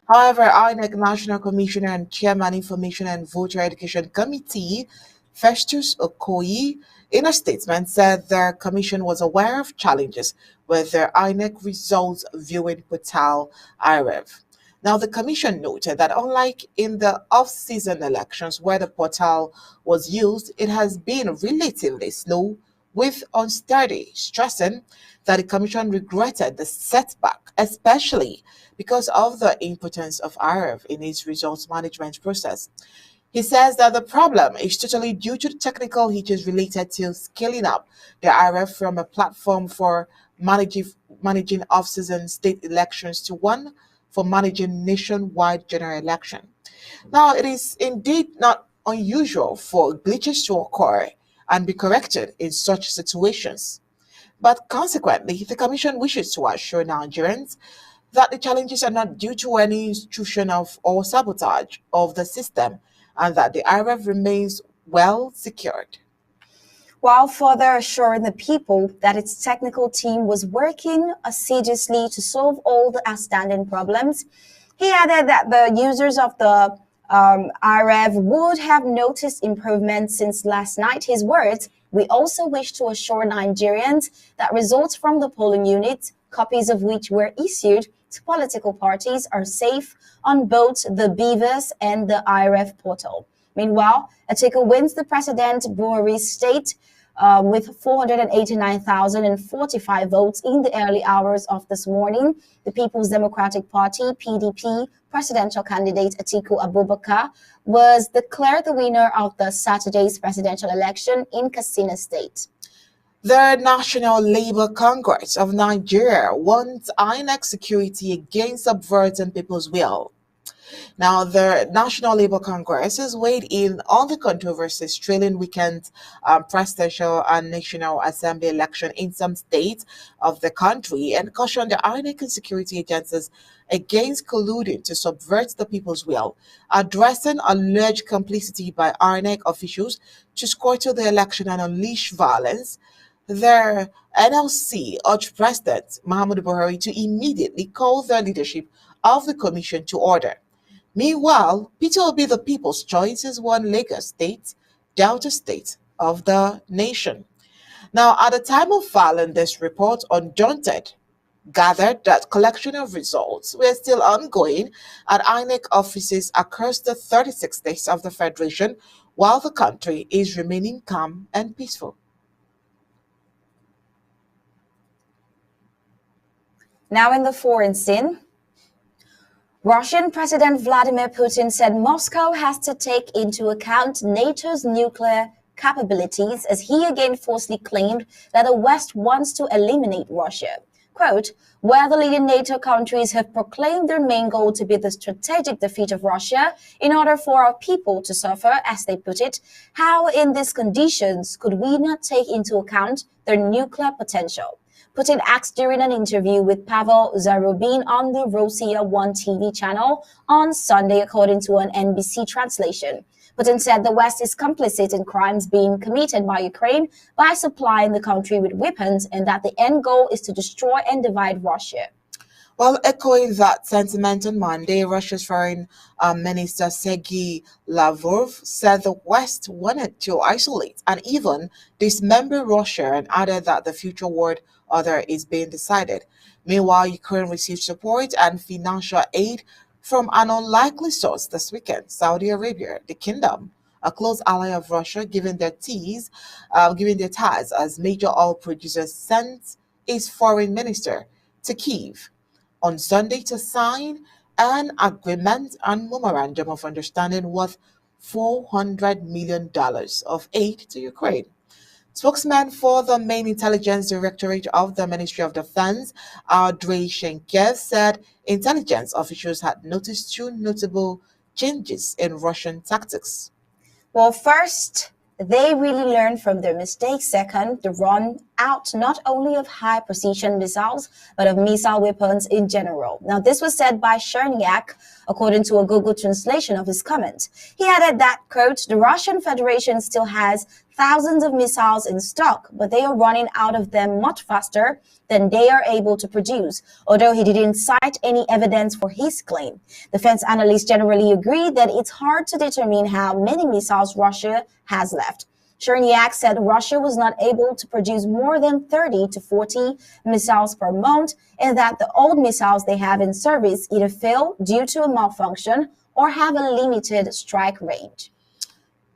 Speaker 2: However, INEC National Commissioner and Chairman Information and Voter Education Committee, Festus Okoye, in a statement said their commission was aware of challenges with their INEC results viewing portal IREV. Now, the commission noted that unlike in the off-season elections where the portal was used, it has been relatively slow with unsteady, stressing that the commission regretted the setback, especially because of the impotence of IREV in its results management process. He says that the problem is totally due to the technical hitches related to scaling up the IREV from a platform for managing off-season state elections to one for managing nationwide general election. Now, it is indeed not unusual for glitches to occur and be corrected in such situations. But consequently, the Commission wishes to assure Nigerians that the challenges are not due to any intrusion of or sabotage of the system and that the IREV remains well secured.
Speaker 1: While further assuring the people that its technical team was working assiduously to solve all the outstanding problems, he added that the users of the IREV would have noticed improvements since last night. His words, "We also wish to assure Nigerians that results from the polling units, copies of which were issued to political parties, are safe on both the BVAS and the IREV portal." Meanwhile, Atiku wins the President Buhari state with 489,045 votes in the early hours of this morning. The People's Democratic Party, PDP, presidential candidate Atiku Abubakar was declared the winner of the Saturday's presidential election in Katsina State.
Speaker 2: The National Labour Congress of Nigeria wants INEC security against subverting people's will. Now, the National Labour Congress has weighed in on the controversies trailing weekend presidential and National Assembly election in some states of the country and cautioned the INEC and security agencies against colluding to subvert the people's will, addressing alleged complicity by INEC officials to scuttle the election and unleash violence. The NLC urged President Muhammadu Buhari to immediately call the leadership of the commission to order. Meanwhile, Peter Obi, the People's Choice, is one Lagos State, Delta State of the nation. Now, at the time of filing this report, Undaunted gathered that collection of results were still ongoing at INEC offices across the 36 states of the Federation, while the country is remaining calm and peaceful.
Speaker 1: Now in the foreign scene, Russian President Vladimir Putin said Moscow has to take into account NATO's nuclear capabilities as he again falsely claimed that the West wants to eliminate Russia. Quote, "Where the leading NATO countries have proclaimed their main goal to be the strategic defeat of Russia in order for our people to suffer," as they put it, "how in these conditions could we not take into account their nuclear potential?" Putin asked during an interview with Pavel Zarubin on the Rossiya 1 TV channel on Sunday, according to an NBC translation. Putin said the West is complicit in crimes being committed by Ukraine by supplying the country with weapons and that the end goal is to destroy and divide Russia.
Speaker 2: While echoing that sentiment on Monday, Russia's Foreign Minister Sergei Lavrov said the West wanted to isolate and even dismember Russia and added that the future world order is being decided. Meanwhile, Ukraine received support and financial aid from an unlikely source this weekend, Saudi Arabia, the kingdom, a close ally of Russia, given their ties as major oil producers, sent its foreign minister to Kyiv on Sunday to sign an agreement and memorandum of understanding worth $400 million of aid to Ukraine. Spokesman for the main intelligence directorate of the Ministry of Defense, Andrei Shenkev, said intelligence officials had noticed two notable changes in Russian tactics.
Speaker 1: Well, first, they really learned from their mistakes. Second, the run out not only of high precision missiles, but of missile weapons in general. Now, this was said by Cherniak, according to a Google translation of his comment. He added that, quote, the Russian Federation still has thousands of missiles in stock, but they are running out of them much faster than they are able to produce, although he didn't cite any evidence for his claim. Defense analysts generally agree that it's hard to determine how many missiles Russia has left. Cherniak said Russia was not able to produce more than 30 to 40 missiles per month, and that the old missiles they have in service either fail due to a malfunction or have a limited strike range.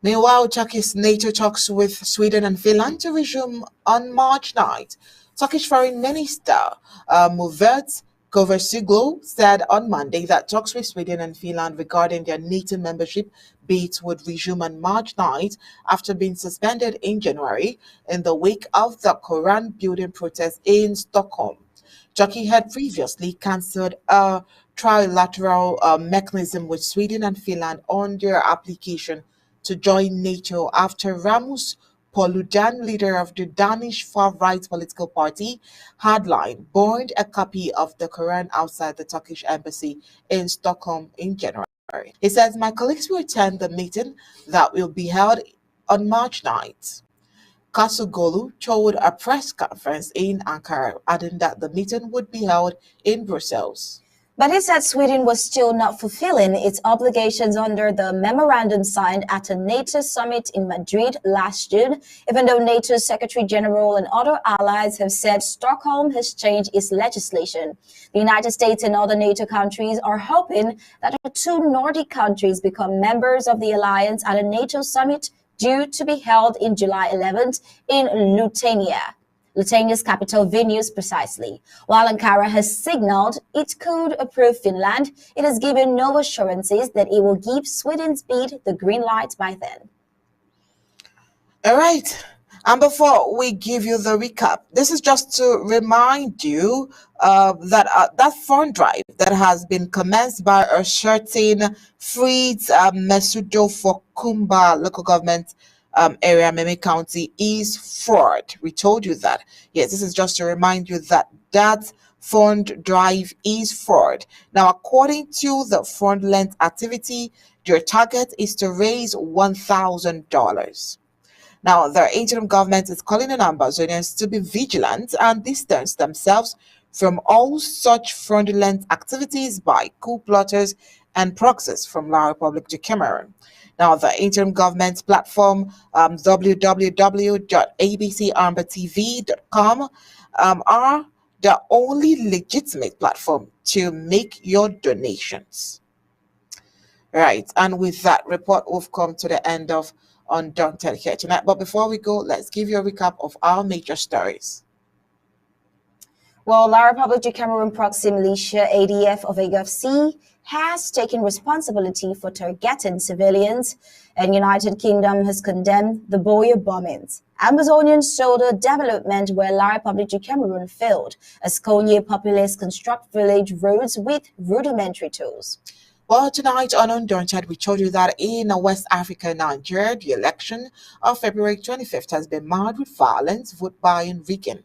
Speaker 2: Meanwhile, Turkey's NATO talks with Sweden and Finland to resume on March 9th. Turkish Foreign Minister Mevlut Cavusoglu said on Monday that talks with Sweden and Finland regarding their NATO membership bids would resume on March 9th after being suspended in January in the wake of the Quran building protests in Stockholm. Turkey had previously cancelled a trilateral mechanism with Sweden and Finland on their application to join NATO after Rasmus Paludan, leader of the Danish far-right political party, Hardline, burned a copy of the Quran outside the Turkish embassy in Stockholm in January. He says, my colleagues will attend the meeting that will be held on March 9th. Cavusoglu told a press conference in Ankara, adding that the meeting would be held in Brussels.
Speaker 1: But he said Sweden was still not fulfilling its obligations under the memorandum signed at a NATO summit in Madrid last June, even though NATO's Secretary General and other allies have said Stockholm has changed its legislation. The United States and other NATO countries are hoping that the two Nordic countries become members of the alliance at a NATO summit due to be held in July 11th in Lithuania's capital Vilnius precisely. While Ankara has signaled it could approve Finland, it has given no assurances that it will give Sweden's bid the green light by then.
Speaker 2: All right. And before we give you the recap, this is just to remind you that fund drive that has been commenced by a certain Fritz Mesudo for Kumba local government area, Meme County, is fraud. We told you that. Yes, this is just to remind you that that fund drive is fraud. Now, according to the fraudulent activity, your target is to raise $1,000. Now, the interim government is calling on Ambazonians to be vigilant and distance themselves from all such fraudulent activities by coup plotters and proxies from La Republic to Cameroon. Now, the interim government platform, www.abcambatv.com, are the only legitimate platform to make your donations. Right, and with that report, we've come to the end of Undaunted here tonight. But before we go, let's give you a recap of our major stories.
Speaker 1: Well, La Republic du Cameroon proxy militia ADF of AGFC has taken responsibility for targeting civilians, and United Kingdom has condemned the Boya bombings. Ambazonians showed a development where La Republic du Cameroon failed, as Konye populace construct village roads with rudimentary tools.
Speaker 2: Well, tonight on Undaunted, we told you that in West Africa, Nigeria, the election of February 25th has been marred with violence, vote buying, rigging.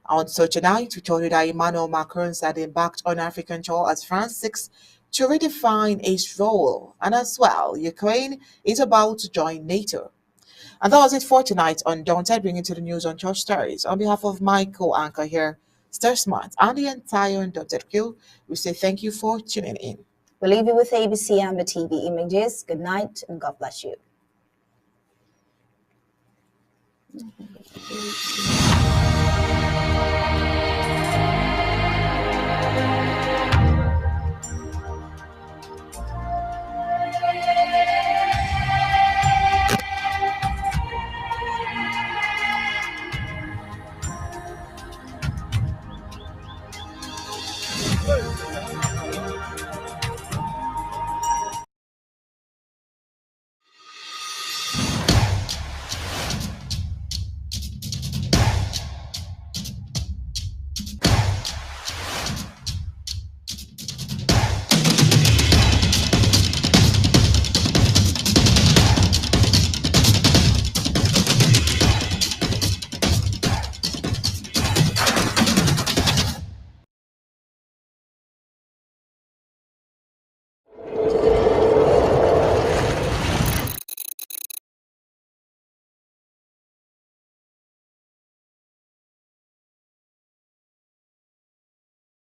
Speaker 2: Also tonight, we told you that Emmanuel Macron said embarked on African tour as France seeks to redefine its role. And as well, Ukraine is about to join NATO. And that was it for tonight on Undaunted, bringing to the news on Church Stories. On behalf of my co-anchor here, Star Smart, and the entire Undaunted crew, we say thank you for tuning in.
Speaker 1: We'll leave you with ABC Amba TV images. Good night and God bless you.